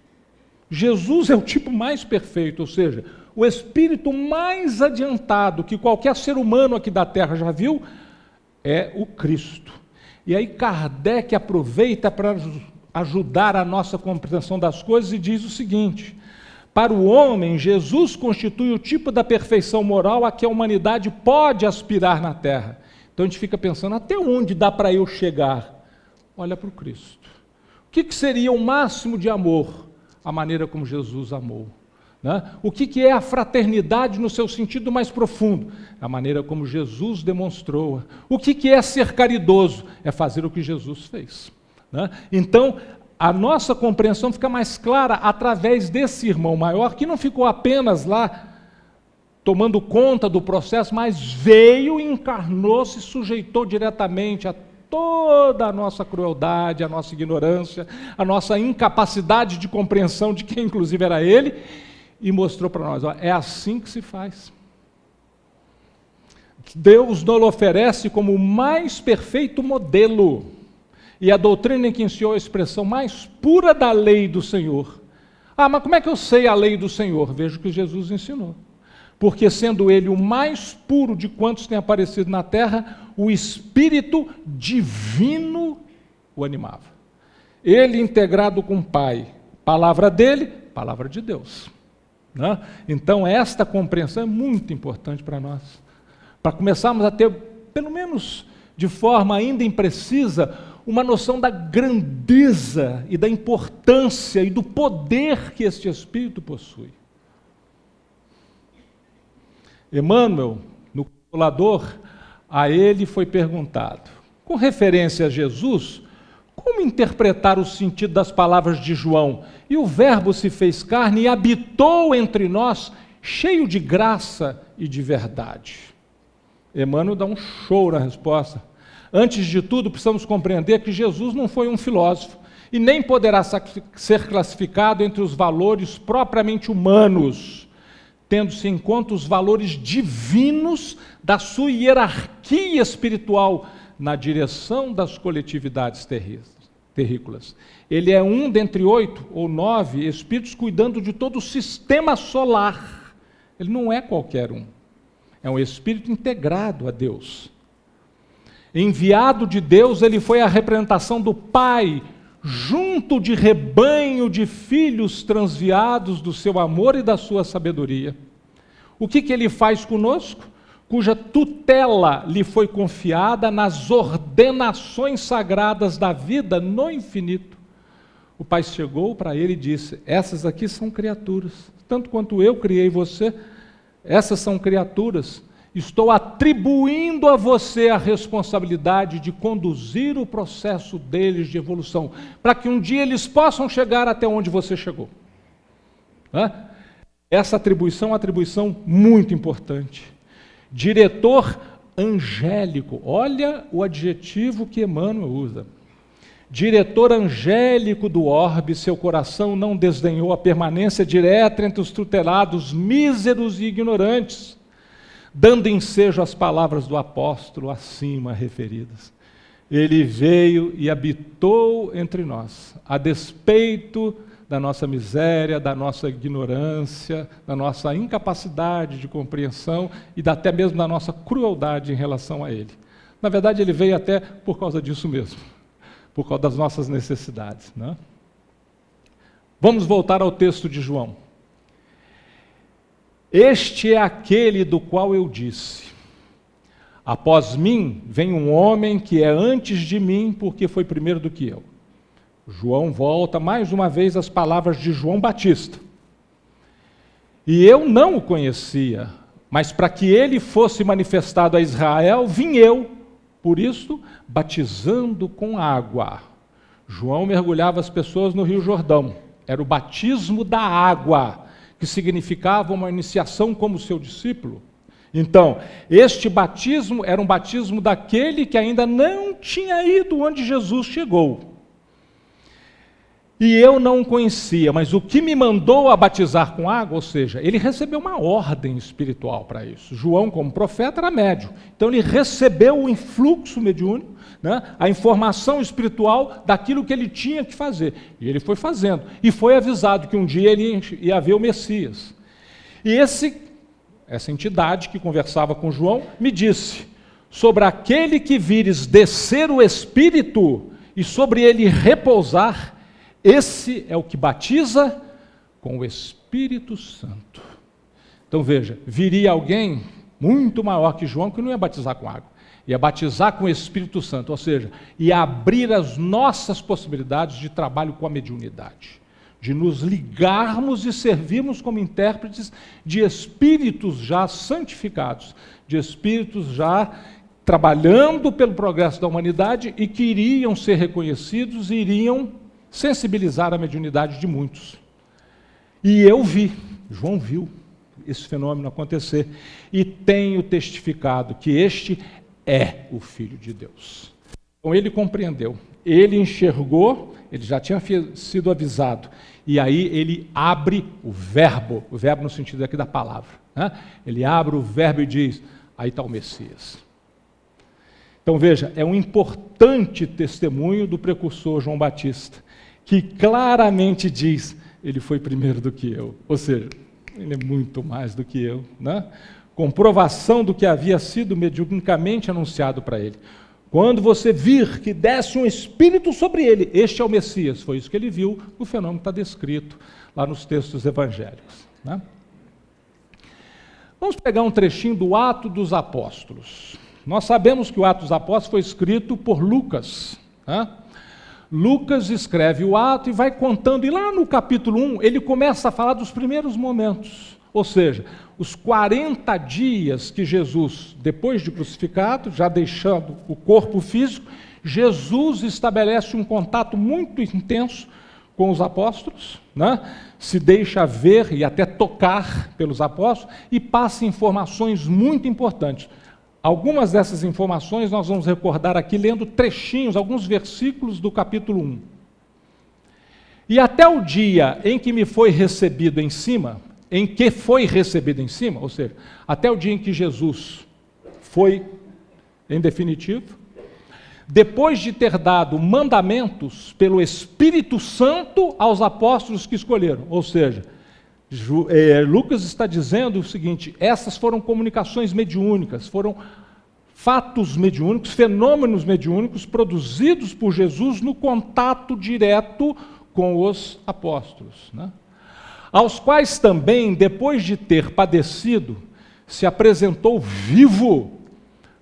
Jesus é o tipo mais perfeito, ou seja, o espírito mais adiantado que qualquer ser humano aqui da Terra já viu é o Cristo. E aí Kardec aproveita para ajudar a nossa compreensão das coisas e diz o seguinte: para o homem, Jesus constitui o tipo da perfeição moral a que a humanidade pode aspirar na Terra. Então a gente fica pensando, até onde dá para eu chegar? Olha para o Cristo. O que seria o máximo de amor? A maneira como Jesus amou. Né? O que é a fraternidade no seu sentido mais profundo? A maneira como Jesus demonstrou. O que é ser caridoso? É fazer o que Jesus fez. Né? Então, a nossa compreensão fica mais clara através desse irmão maior, que não ficou apenas lá tomando conta do processo, mas veio, encarnou-se, sujeitou diretamente a toda a nossa crueldade, a nossa ignorância, a nossa incapacidade de compreensão de quem inclusive era ele, e mostrou para nós: ó, é assim que se faz. Deus nos oferece como o mais perfeito modelo. E a doutrina em que ensinou a expressão mais pura da lei do Senhor. Ah, mas como é que eu sei a lei do Senhor? Veja o que Jesus ensinou. Porque sendo ele o mais puro de quantos têm aparecido na terra, o Espírito divino o animava. Ele integrado com o Pai, palavra dele, palavra de Deus. Né? Então esta compreensão é muito importante para nós. Para começarmos a ter, pelo menos de forma ainda imprecisa, uma noção da grandeza e da importância e do poder que este Espírito possui. Emmanuel, no Consolador, a ele foi perguntado, com referência a Jesus, como interpretar o sentido das palavras de João? E o Verbo se fez carne e habitou entre nós, cheio de graça e de verdade. Emmanuel dá um show na resposta. Antes de tudo, precisamos compreender que Jesus não foi um filósofo e nem poderá ser classificado entre os valores propriamente humanos, tendo-se em conta os valores divinos da sua hierarquia espiritual na direção das coletividades terrícolas. Ele é um dentre 8 ou 9 espíritos cuidando de todo o sistema solar. Ele não é qualquer um. É um espírito integrado a Deus. Enviado de Deus, ele foi a representação do Pai, junto de rebanho de filhos transviados do seu amor e da sua sabedoria. O que ele faz conosco? Cuja tutela lhe foi confiada nas ordenações sagradas da vida no infinito. O Pai chegou para ele e disse: essas aqui são criaturas, tanto quanto eu criei você, essas são criaturas. Estou atribuindo a você a responsabilidade de conduzir o processo deles de evolução, para que um dia eles possam chegar até onde você chegou. Essa atribuição é uma atribuição muito importante. Diretor angélico, olha o adjetivo que Emmanuel usa. Diretor angélico do orbe, seu coração não desdenhou a permanência direta entre os tutelados míseros e ignorantes, dando ensejo às palavras do apóstolo acima referidas. Ele veio e habitou entre nós, a despeito da nossa miséria, da nossa ignorância, da nossa incapacidade de compreensão e até mesmo da nossa crueldade em relação a Ele. Na verdade, Ele veio até por causa disso mesmo, por causa das nossas necessidades, né? Vamos voltar ao texto de João. Este é aquele do qual eu disse: após mim vem um homem que é antes de mim, porque foi primeiro do que eu. João volta mais uma vez às palavras de João Batista. E eu não o conhecia, mas para que ele fosse manifestado a Israel, vim eu, por isso, batizando com água. João mergulhava as pessoas no Rio Jordão. Era o batismo da água, que significava uma iniciação como seu discípulo. Então, este batismo era um batismo daquele que ainda não tinha ido onde Jesus chegou. E eu não o conhecia, mas o que me mandou a batizar com água, ou seja, ele recebeu uma ordem espiritual para isso. João, como profeta, era médium. Então ele recebeu o influxo mediúnico, né, a informação espiritual daquilo que ele tinha que fazer. E ele foi fazendo. E foi avisado que um dia ele ia ver o Messias. E essa entidade que conversava com João me disse: sobre aquele que vires descer o Espírito e sobre ele repousar, esse é o que batiza com o Espírito Santo. Então veja, viria alguém muito maior que João que não ia batizar com água, ia batizar com o Espírito Santo, ou seja, ia abrir as nossas possibilidades de trabalho com a mediunidade, de nos ligarmos e servirmos como intérpretes de espíritos já santificados, de espíritos já trabalhando pelo progresso da humanidade e que iriam ser reconhecidos e iriam sensibilizar a mediunidade de muitos. E eu vi, João viu esse fenômeno acontecer e tenho testificado que este é o Filho de Deus. Então ele compreendeu, ele enxergou, ele já tinha sido avisado, e aí ele abre o verbo no sentido aqui da palavra, né? Ele abre o verbo e diz: aí está o Messias. Então veja, é um importante testemunho do precursor João Batista, que claramente diz: ele foi primeiro do que eu, ou seja, ele é muito mais do que eu, né? Comprovação do que havia sido mediunicamente anunciado para ele. Quando você vir que desce um Espírito sobre ele, este é o Messias. Foi isso que ele viu, o fenômeno está descrito lá nos textos evangélicos, né? Vamos pegar um trechinho do Atos dos Apóstolos. Nós sabemos que o Atos dos Apóstolos foi escrito por Lucas, né? Lucas escreve o ato e vai contando, e lá no capítulo 1, ele começa a falar dos primeiros momentos, ou seja, os 40 dias que Jesus, depois de crucificado, já deixando o corpo físico, Jesus estabelece um contato muito intenso com os apóstolos, né? Se deixa ver e até tocar pelos apóstolos e passa informações muito importantes. Algumas dessas informações nós vamos recordar aqui lendo trechinhos, alguns versículos do capítulo 1. E até o dia em que me foi recebido em cima, ou seja, até o dia em que Jesus foi, em definitivo, depois de ter dado mandamentos pelo Espírito Santo aos apóstolos que escolheram, ou seja, Lucas está dizendo o seguinte: essas foram comunicações mediúnicas, foram fatos mediúnicos, fenômenos mediúnicos produzidos por Jesus no contato direto com os apóstolos, né? Aos quais também, depois de ter padecido, se apresentou vivo,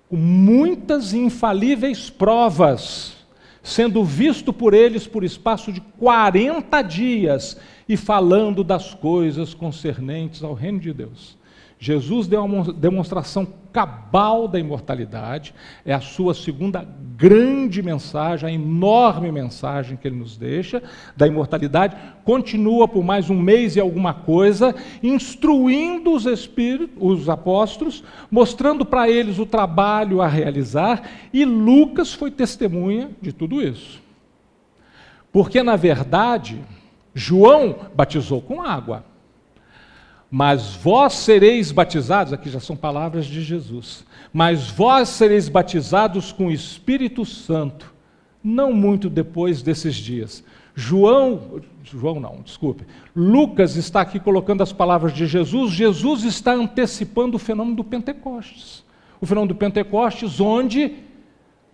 com muitas e infalíveis provas, sendo visto por eles por espaço de 40 dias, e falando das coisas concernentes ao reino de Deus. Jesus deu uma demonstração cabal da imortalidade, é a sua segunda grande mensagem, a enorme mensagem que ele nos deixa, da imortalidade, continua por mais um mês e alguma coisa, instruindo os apóstolos, mostrando para eles o trabalho a realizar, e Lucas foi testemunha de tudo isso. Porque, na verdade, João batizou com água, mas vós sereis batizados, aqui já são palavras de Jesus, mas vós sereis batizados com o Espírito Santo, não muito depois desses dias. Lucas está aqui colocando as palavras de Jesus. Jesus está antecipando o fenômeno do Pentecostes. O fenômeno do Pentecostes, onde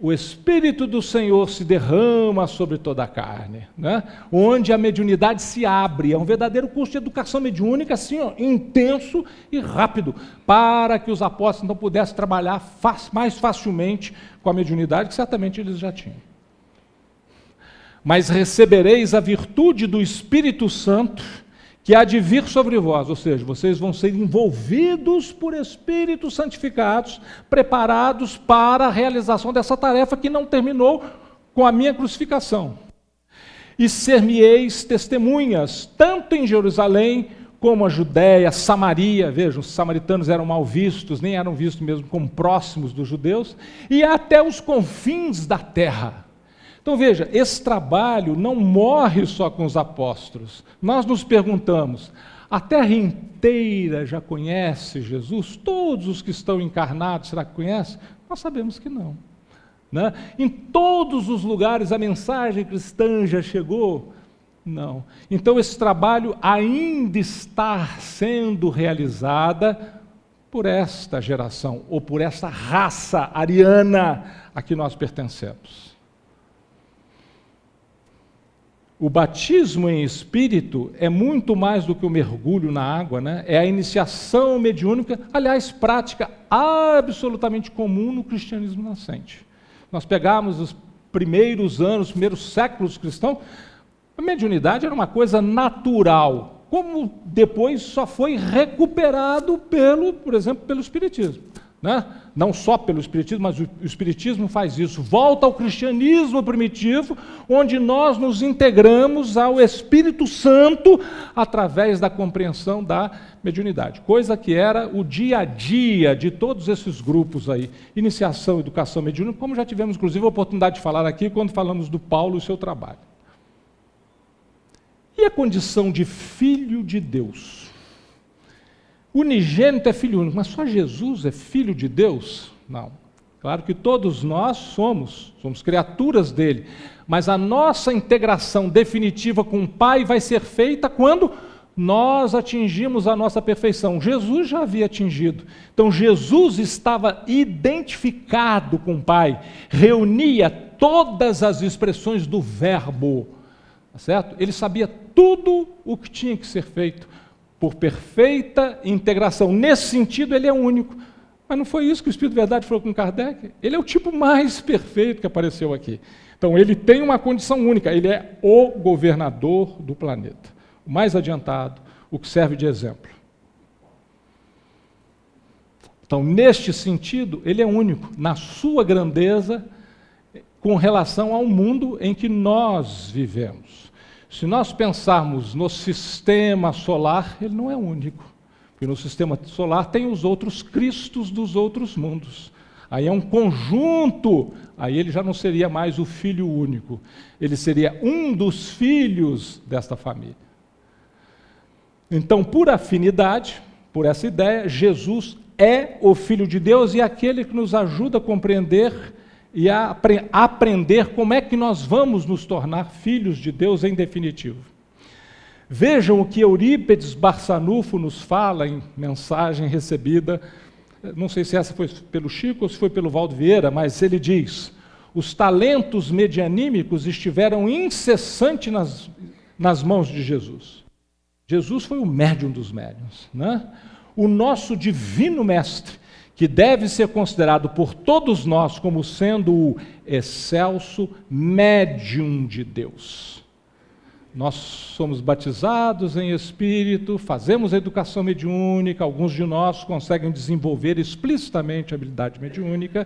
o Espírito do Senhor se derrama sobre toda a carne, né? Onde a mediunidade se abre, é um verdadeiro curso de educação mediúnica, assim, intenso e rápido, para que os apóstolos então pudessem trabalhar mais facilmente com a mediunidade, que certamente eles já tinham. Mas recebereis a virtude do Espírito Santo, que há de vir sobre vós, ou seja, vocês vão ser envolvidos por Espíritos santificados, preparados para a realização dessa tarefa que não terminou com a minha crucificação. E ser-me-eis testemunhas, tanto em Jerusalém, como a Judéia, Samaria, vejam, os samaritanos eram mal vistos, nem eram vistos mesmo como próximos dos judeus, e até os confins da terra. Então veja, esse trabalho não morre só com os apóstolos. Nós nos perguntamos, a terra inteira já conhece Jesus? Todos os que estão encarnados, será que conhecem? Nós sabemos que não, né? Em todos os lugares a mensagem cristã já chegou? Não. Então esse trabalho ainda está sendo realizada por esta geração, ou por esta raça ariana a que nós pertencemos. O batismo em espírito é muito mais do que o mergulho na água, né? É a iniciação mediúnica, aliás, prática absolutamente comum no cristianismo nascente. Nós pegamos os primeiros anos, os primeiros séculos cristãos, a mediunidade era uma coisa natural, como depois só foi recuperado por exemplo, pelo Espiritismo, né? Não só pelo Espiritismo, mas o Espiritismo faz isso, volta ao cristianismo primitivo, onde nós nos integramos ao Espírito Santo através da compreensão da mediunidade, coisa que era o dia a dia de todos esses grupos aí, iniciação, educação mediúnica, como já tivemos inclusive a oportunidade de falar aqui quando falamos do Paulo e o seu trabalho. E a condição de filho de Deus? Unigênito é filho único, mas só Jesus é filho de Deus? Não. Claro que todos nós somos criaturas dele, mas a nossa integração definitiva com o Pai vai ser feita quando nós atingimos a nossa perfeição. Jesus já havia atingido. Então Jesus estava identificado com o Pai, reunia todas as expressões do Verbo, tá certo? Ele sabia tudo o que tinha que ser feito, por perfeita integração. Nesse sentido, ele é único. Mas não foi isso que o Espírito de Verdade falou com Kardec? Ele é o tipo mais perfeito que apareceu aqui. Então, ele tem uma condição única, ele é o governador do planeta. O mais adiantado, o que serve de exemplo. Então, neste sentido, ele é único, na sua grandeza, com relação ao mundo em que nós vivemos. Se nós pensarmos no sistema solar, ele não é único, porque no sistema solar tem os outros Cristos dos outros mundos. Aí é um conjunto, aí ele já não seria mais o filho único, ele seria um dos filhos desta família. Então, por afinidade, por essa ideia, Jesus é o Filho de Deus e aquele que nos ajuda a compreender e a aprender como é que nós vamos nos tornar filhos de Deus em definitivo. Vejam o que Eurípides Barçanufo nos fala em mensagem recebida, não sei se essa foi pelo Chico ou se foi pelo Valdo Vieira, mas ele diz: os talentos medianímicos estiveram incessantes nas mãos de Jesus. Jesus foi o médium dos médiuns, né? O nosso divino mestre, que deve ser considerado por todos nós como sendo o excelso médium de Deus. Nós somos batizados em espírito, fazemos a educação mediúnica, alguns de nós conseguem desenvolver explicitamente a habilidade mediúnica,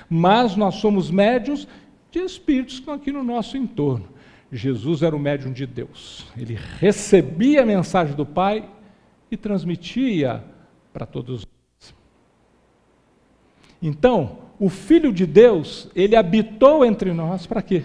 mas nós somos médiuns de espíritos que estão aqui no nosso entorno. Jesus era o médium de Deus. Ele recebia a mensagem do Pai e transmitia para todos nós. Então, o Filho de Deus, ele habitou entre nós para quê?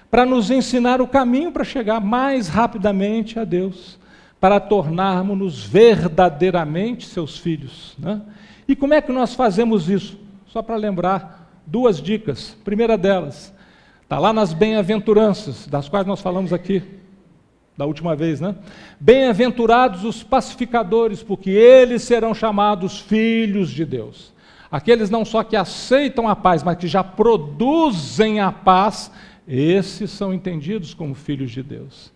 Para nos ensinar o caminho para chegar mais rapidamente a Deus, para tornarmos-nos verdadeiramente seus filhos, né? E como é que nós fazemos isso? Só para lembrar, 2 dicas. Primeira delas, está lá nas bem-aventuranças, das quais nós falamos aqui da última vez, né? Bem-aventurados os pacificadores, porque eles serão chamados filhos de Deus. Aqueles não só que aceitam a paz, mas que já produzem a paz, esses são entendidos como filhos de Deus.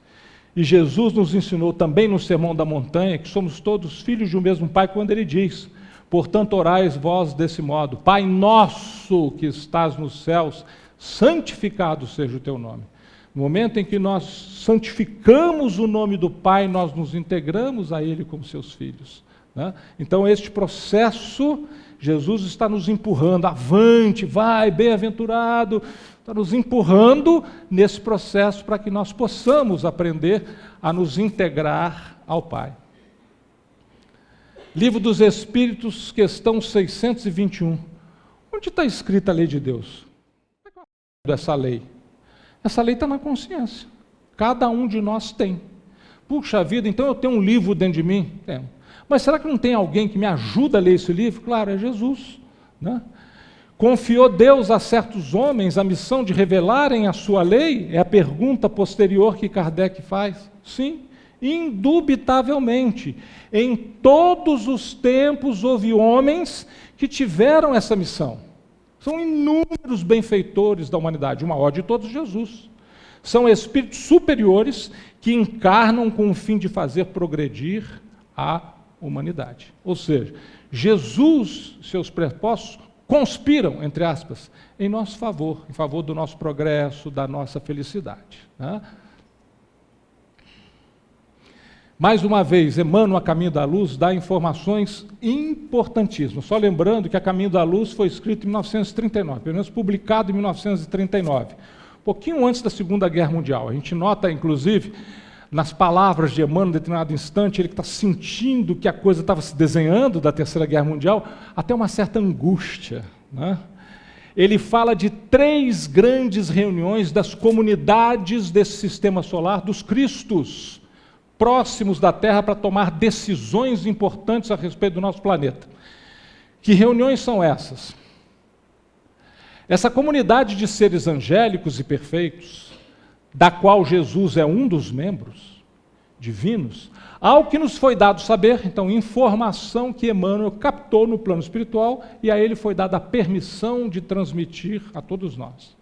E Jesus nos ensinou também no Sermão da Montanha que somos todos filhos de um mesmo Pai, quando ele diz: portanto, orais vós desse modo: Pai nosso que estás nos céus, santificado seja o teu nome. No momento em que nós santificamos o nome do Pai, nós nos integramos a Ele como seus filhos, né? Então, este processo, Jesus está nos empurrando, avante, vai, bem-aventurado, está nos empurrando nesse processo para que nós possamos aprender a nos integrar ao Pai. Livro dos Espíritos, questão 621. Onde está escrita a lei de Deus? Essa lei? Essa lei está na consciência. Cada um de nós tem. Puxa vida, então eu tenho um livro dentro de mim? Tenho. Mas será que não tem alguém que me ajuda a ler esse livro? Claro, é Jesus, né? Confiou Deus a certos homens a missão de revelarem a sua lei? É a pergunta posterior que Kardec faz. Sim, indubitavelmente. Em todos os tempos houve homens que tiveram essa missão. São inúmeros benfeitores da humanidade, o maior de todos, Jesus. São espíritos superiores que encarnam com o fim de fazer progredir a humanidade. Ou seja, Jesus, seus prespostos, conspiram, entre aspas, em nosso favor, em favor do nosso progresso, da nossa felicidade, né? Mais uma vez, Emmanuel, A Caminho da Luz, dá informações importantíssimas. Só lembrando que A Caminho da Luz foi escrito em 1939, pelo menos publicado em 1939, um pouquinho antes da Segunda Guerra Mundial. A gente nota, inclusive, nas palavras de Emmanuel, em determinado instante, ele que está sentindo que a coisa estava se desenhando da Terceira Guerra Mundial, até uma certa angústia, né? Ele fala de 3 grandes reuniões das comunidades desse sistema solar, dos Cristos, próximos da Terra, para tomar decisões importantes a respeito do nosso planeta. Que reuniões são essas? Essa comunidade de seres angélicos e perfeitos, da qual Jesus é um dos membros divinos, ao que nos foi dado saber, então, informação que Emmanuel captou no plano espiritual, e a ele foi dada a permissão de transmitir a todos nós.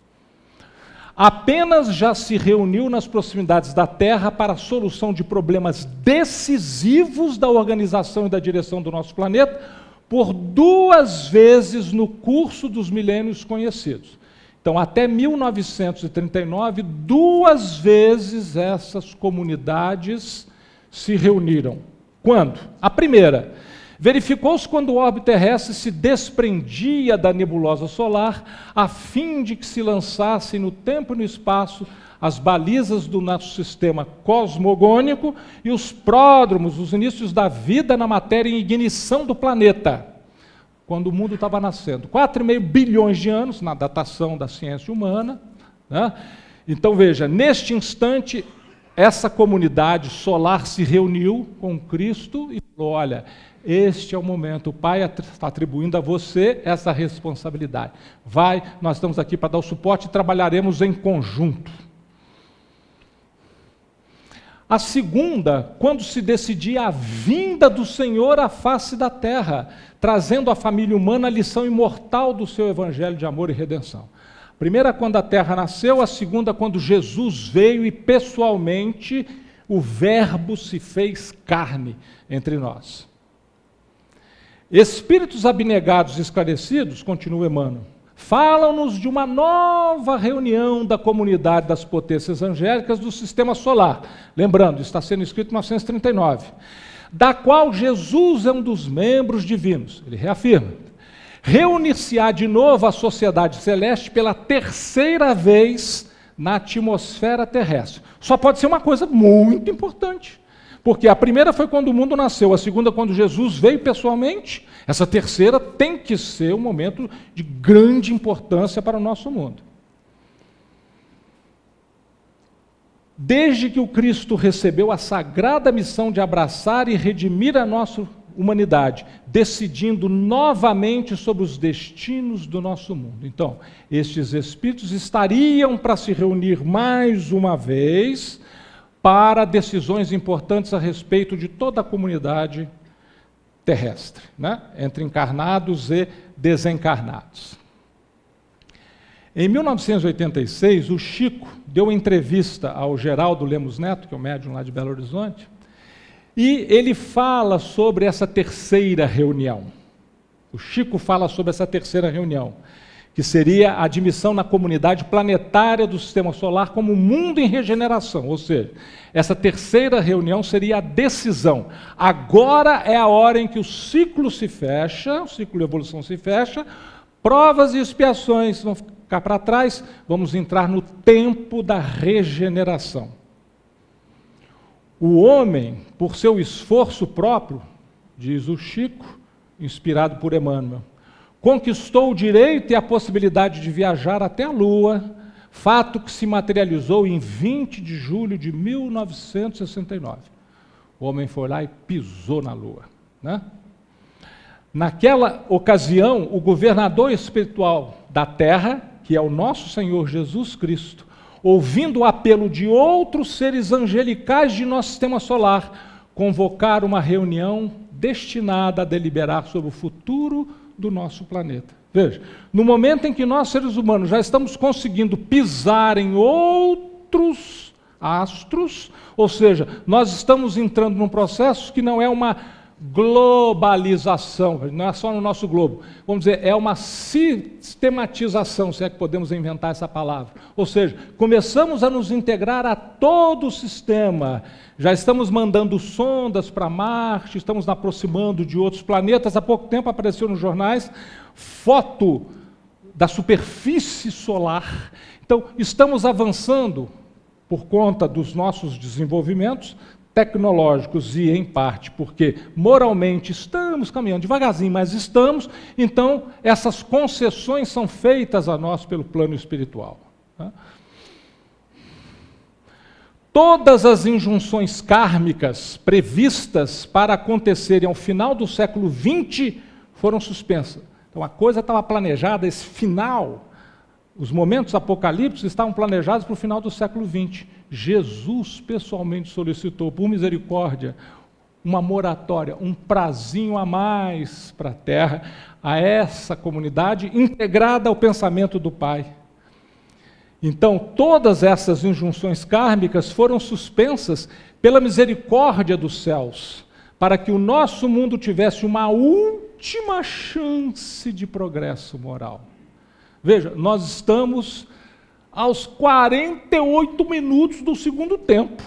Apenas já se reuniu nas proximidades da Terra para a solução de problemas decisivos da organização e da direção do nosso planeta, por 2 vezes no curso dos milênios conhecidos. Então, até 1939, 2 vezes essas comunidades se reuniram. Quando? A primeira, verificou-se quando o orbe terrestre se desprendia da nebulosa solar, a fim de que se lançassem no tempo e no espaço as balizas do nosso sistema cosmogônico e os pródromos, os inícios da vida na matéria em ignição do planeta, quando o mundo estava nascendo. 4,5 bilhões de anos, na datação da ciência humana, né? Então, veja, neste instante, essa comunidade solar se reuniu com Cristo e falou: olha, este é o momento, o Pai está atribuindo a você essa responsabilidade. Vai, nós estamos aqui para dar o suporte e trabalharemos em conjunto. A segunda, quando se decidia a vinda do Senhor à face da terra, trazendo à família humana a lição imortal do seu evangelho de amor e redenção. A primeira, quando a terra nasceu; a segunda, quando Jesus veio e pessoalmente o Verbo se fez carne entre nós. Espíritos abnegados e esclarecidos, continua Emmanuel, falam-nos de uma nova reunião da comunidade das potências angélicas do sistema solar. Lembrando, está sendo escrito em 1939, da qual Jesus é um dos membros divinos. Ele reafirma, reunir-se-á de novo a sociedade celeste pela terceira vez na atmosfera terrestre. Só pode ser uma coisa muito importante, porque a primeira foi quando o mundo nasceu, a segunda quando Jesus veio pessoalmente, essa terceira tem que ser um momento de grande importância para o nosso mundo. Desde que o Cristo recebeu a sagrada missão de abraçar e redimir a nossa humanidade, decidindo novamente sobre os destinos do nosso mundo. Então, estes espíritos estariam para se reunir mais uma vez para decisões importantes a respeito de toda a comunidade terrestre, né? Entre encarnados e desencarnados. Em 1986, o Chico deu entrevista ao Geraldo Lemos Neto, que é o médium lá de Belo Horizonte, e ele fala sobre essa terceira reunião. O Chico fala sobre essa terceira reunião, que seria a admissão na comunidade planetária do Sistema Solar como um mundo em regeneração, ou seja, essa terceira reunião seria a decisão. Agora é a hora em que o ciclo se fecha, o ciclo de evolução se fecha, provas e expiações vão ficar para trás, vamos entrar no tempo da regeneração. O homem, por seu esforço próprio, diz o Chico, inspirado por Emmanuel, conquistou o direito e a possibilidade de viajar até a Lua, fato que se materializou em 20 de julho de 1969. O homem foi lá e pisou na Lua, né? Naquela ocasião, o governador espiritual da Terra, que é o nosso Senhor Jesus Cristo, ouvindo o apelo de outros seres angelicais de nosso sistema solar, convocaram uma reunião destinada a deliberar sobre o futuro do nosso planeta. Veja, no momento em que nós, seres humanos, já estamos conseguindo pisar em outros astros, ou seja, nós estamos entrando num processo que não é uma globalização, não é só no nosso globo, vamos dizer, é uma sistematização, se é que podemos inventar essa palavra. Ou seja, começamos a nos integrar a todo o sistema, já estamos mandando sondas para Marte, estamos nos aproximando de outros planetas. Há pouco tempo apareceu nos jornais foto da superfície solar. Então, estamos avançando por conta dos nossos desenvolvimentos tecnológicos e, em parte, porque moralmente estamos caminhando devagarzinho, mas estamos. Então, essas concessões são feitas a nós pelo plano espiritual. Tá? Todas as injunções kármicas previstas para acontecerem ao final do século XX foram suspensas. Então, a coisa estava planejada, esse final, os momentos apocalípticos estavam planejados para o final do século XX. Jesus pessoalmente solicitou, por misericórdia, uma moratória, um prazinho a mais para a Terra, a essa comunidade integrada ao pensamento do Pai. Então, todas essas injunções kármicas foram suspensas pela misericórdia dos céus, para que o nosso mundo tivesse uma última chance de progresso moral. Veja, nós estamos aos 48 minutos do segundo tempo.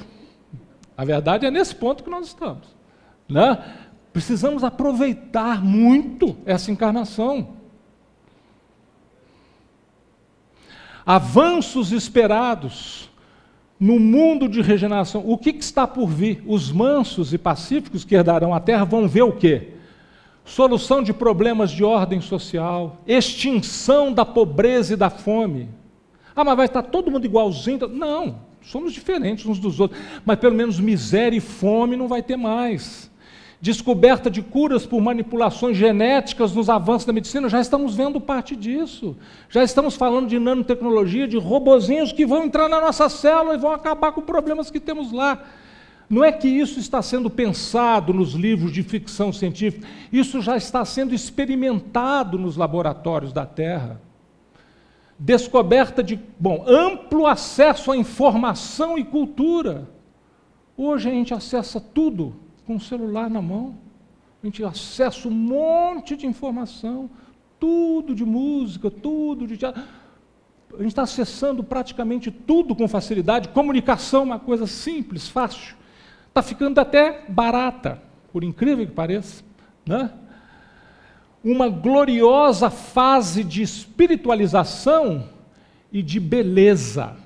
A verdade é nesse ponto que nós estamos, né? Precisamos aproveitar muito essa encarnação. Avanços esperados no mundo de regeneração. O que está por vir? Os mansos e pacíficos que herdarão a terra vão ver o quê? Solução de problemas de ordem social, extinção da pobreza e da fome. Ah, mas vai estar todo mundo igualzinho? Não, somos diferentes uns dos outros, mas pelo menos miséria e fome não vai ter mais. Descoberta de curas por manipulações genéticas nos avanços da medicina, já estamos vendo parte disso. Já estamos falando de nanotecnologia, de robozinhos que vão entrar na nossa célula e vão acabar com problemas que temos lá. Não é que isso está sendo pensado nos livros de ficção científica, isso já está sendo experimentado nos laboratórios da Terra. Descoberta de, amplo acesso à informação e cultura. Hoje a gente acessa tudo com o celular na mão. A gente acessa um monte de informação, tudo de música, tudo de teatro. A gente está acessando praticamente tudo com facilidade. Comunicação é uma coisa simples, fácil. Está ficando até barata, por incrível que pareça, né? uma gloriosa fase de espiritualização e de beleza.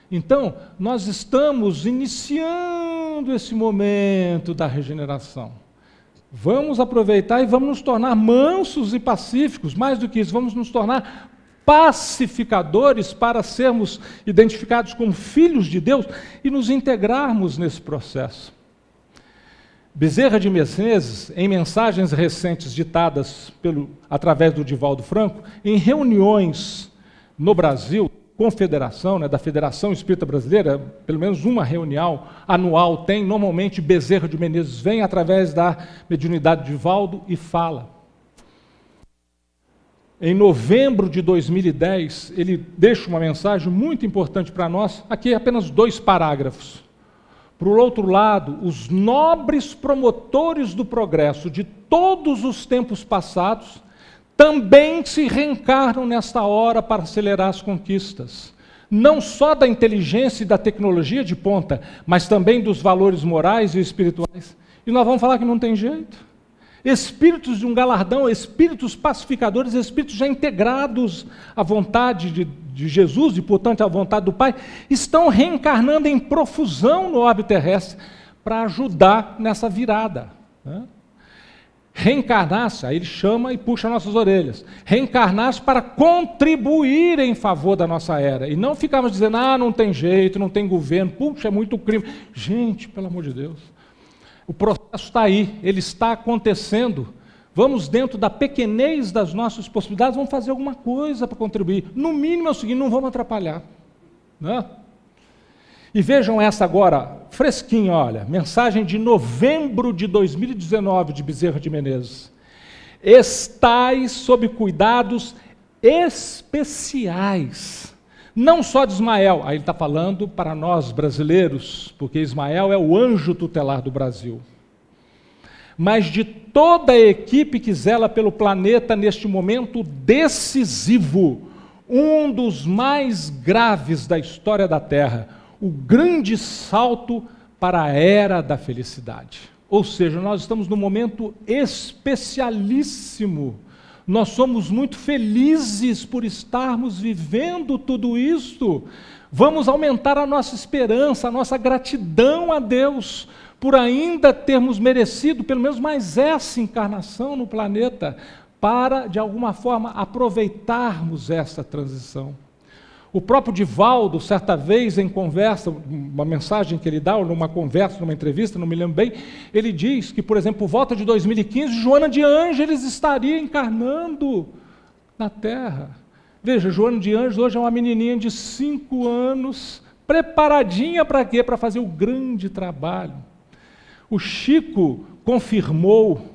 Então, nós estamos iniciando esse momento da regeneração. Vamos aproveitar e vamos nos tornar mansos e pacíficos. Mais do que isso, vamos nos tornar pacificadores para sermos identificados como filhos de Deus e nos integrarmos nesse processo. Bezerra de Menezes, em mensagens recentes ditadas através do Divaldo Franco, em reuniões no Brasil, confederação, da Federação Espírita Brasileira, pelo menos uma reunião anual tem, normalmente Bezerra de Menezes vem através da mediunidade de Divaldo e fala. Em novembro de 2010, ele deixa uma mensagem muito importante para nós, aqui apenas 2 parágrafos. Por outro lado, os nobres promotores do progresso de todos os tempos passados também se reencarnam nesta hora para acelerar as conquistas, não só da inteligência e da tecnologia de ponta, mas também dos valores morais e espirituais. E nós vamos falar que não tem jeito. Espíritos de um galardão, espíritos pacificadores, espíritos já integrados à vontade de Jesus e, portanto, à vontade do Pai, estão reencarnando em profusão no orbe terrestre para ajudar nessa virada. Reencarnar-se, aí ele chama e puxa nossas orelhas, reencarnar-se para contribuir em favor da nossa era, e não ficarmos dizendo, não tem jeito, não tem governo, puxa, é muito crime. Gente, pelo amor de Deus, o processo está aí, ele está acontecendo, vamos dentro da pequenez das nossas possibilidades, vamos fazer alguma coisa para contribuir, no mínimo é o seguinte, não vamos atrapalhar, E vejam essa agora, fresquinha, olha, mensagem de novembro de 2019 de Bezerra de Menezes. Estais sob cuidados especiais, não só de Ismael, aí ele está falando para nós brasileiros, porque Ismael é o anjo tutelar do Brasil, mas de toda a equipe que zela pelo planeta neste momento decisivo, um dos mais graves da história da Terra, o grande salto para a era da felicidade. Ou seja, nós estamos num momento especialíssimo. Nós somos muito felizes por estarmos vivendo tudo isto. Vamos aumentar a nossa esperança, a nossa gratidão a Deus, por ainda termos merecido pelo menos mais essa encarnação no planeta, para, de alguma forma, aproveitarmos essa transição. O próprio Divaldo, certa vez em conversa, uma mensagem que ele dá, ou numa conversa, numa entrevista, não me lembro bem, ele diz que, por exemplo, por volta de 2015, Joana de Ângeles estaria encarnando na Terra. Veja, Joana de Ângeles hoje é uma menininha de 5 anos, preparadinha para quê? Para fazer o grande trabalho. O Chico confirmou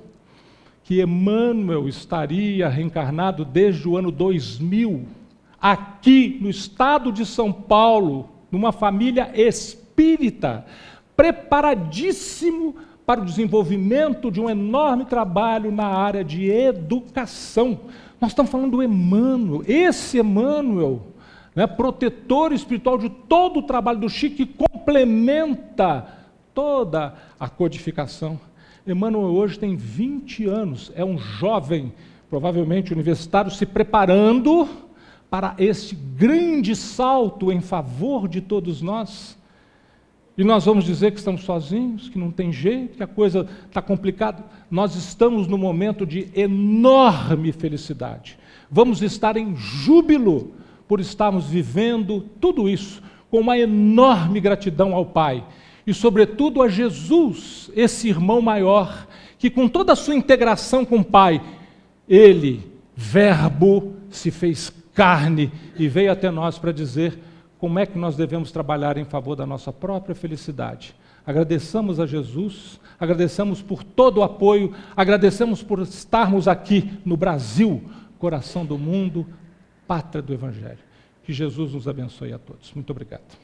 que Emmanuel estaria reencarnado desde o ano 2000, aqui no estado de São Paulo, numa família espírita, preparadíssimo para o desenvolvimento de um enorme trabalho na área de educação. Nós estamos falando do Emmanuel, esse Emmanuel, protetor espiritual de todo o trabalho do Chico, que complementa toda a codificação. Emmanuel hoje tem 20 anos, é um jovem, provavelmente universitário, se preparando para este grande salto em favor de todos nós. E nós vamos dizer que estamos sozinhos, que não tem jeito, que a coisa está complicada. Nós estamos num momento de enorme felicidade. Vamos estar em júbilo por estarmos vivendo tudo isso, com uma enorme gratidão ao Pai. E, sobretudo, a Jesus, esse irmão maior, que com toda a sua integração com o Pai, Ele, Verbo, se fez carne e veio até nós para dizer como é que nós devemos trabalhar em favor da nossa própria felicidade. Agradeçamos a Jesus, agradecemos por todo o apoio, agradecemos por estarmos aqui no Brasil, coração do mundo, pátria do Evangelho. Que Jesus nos abençoe a todos. Muito obrigado.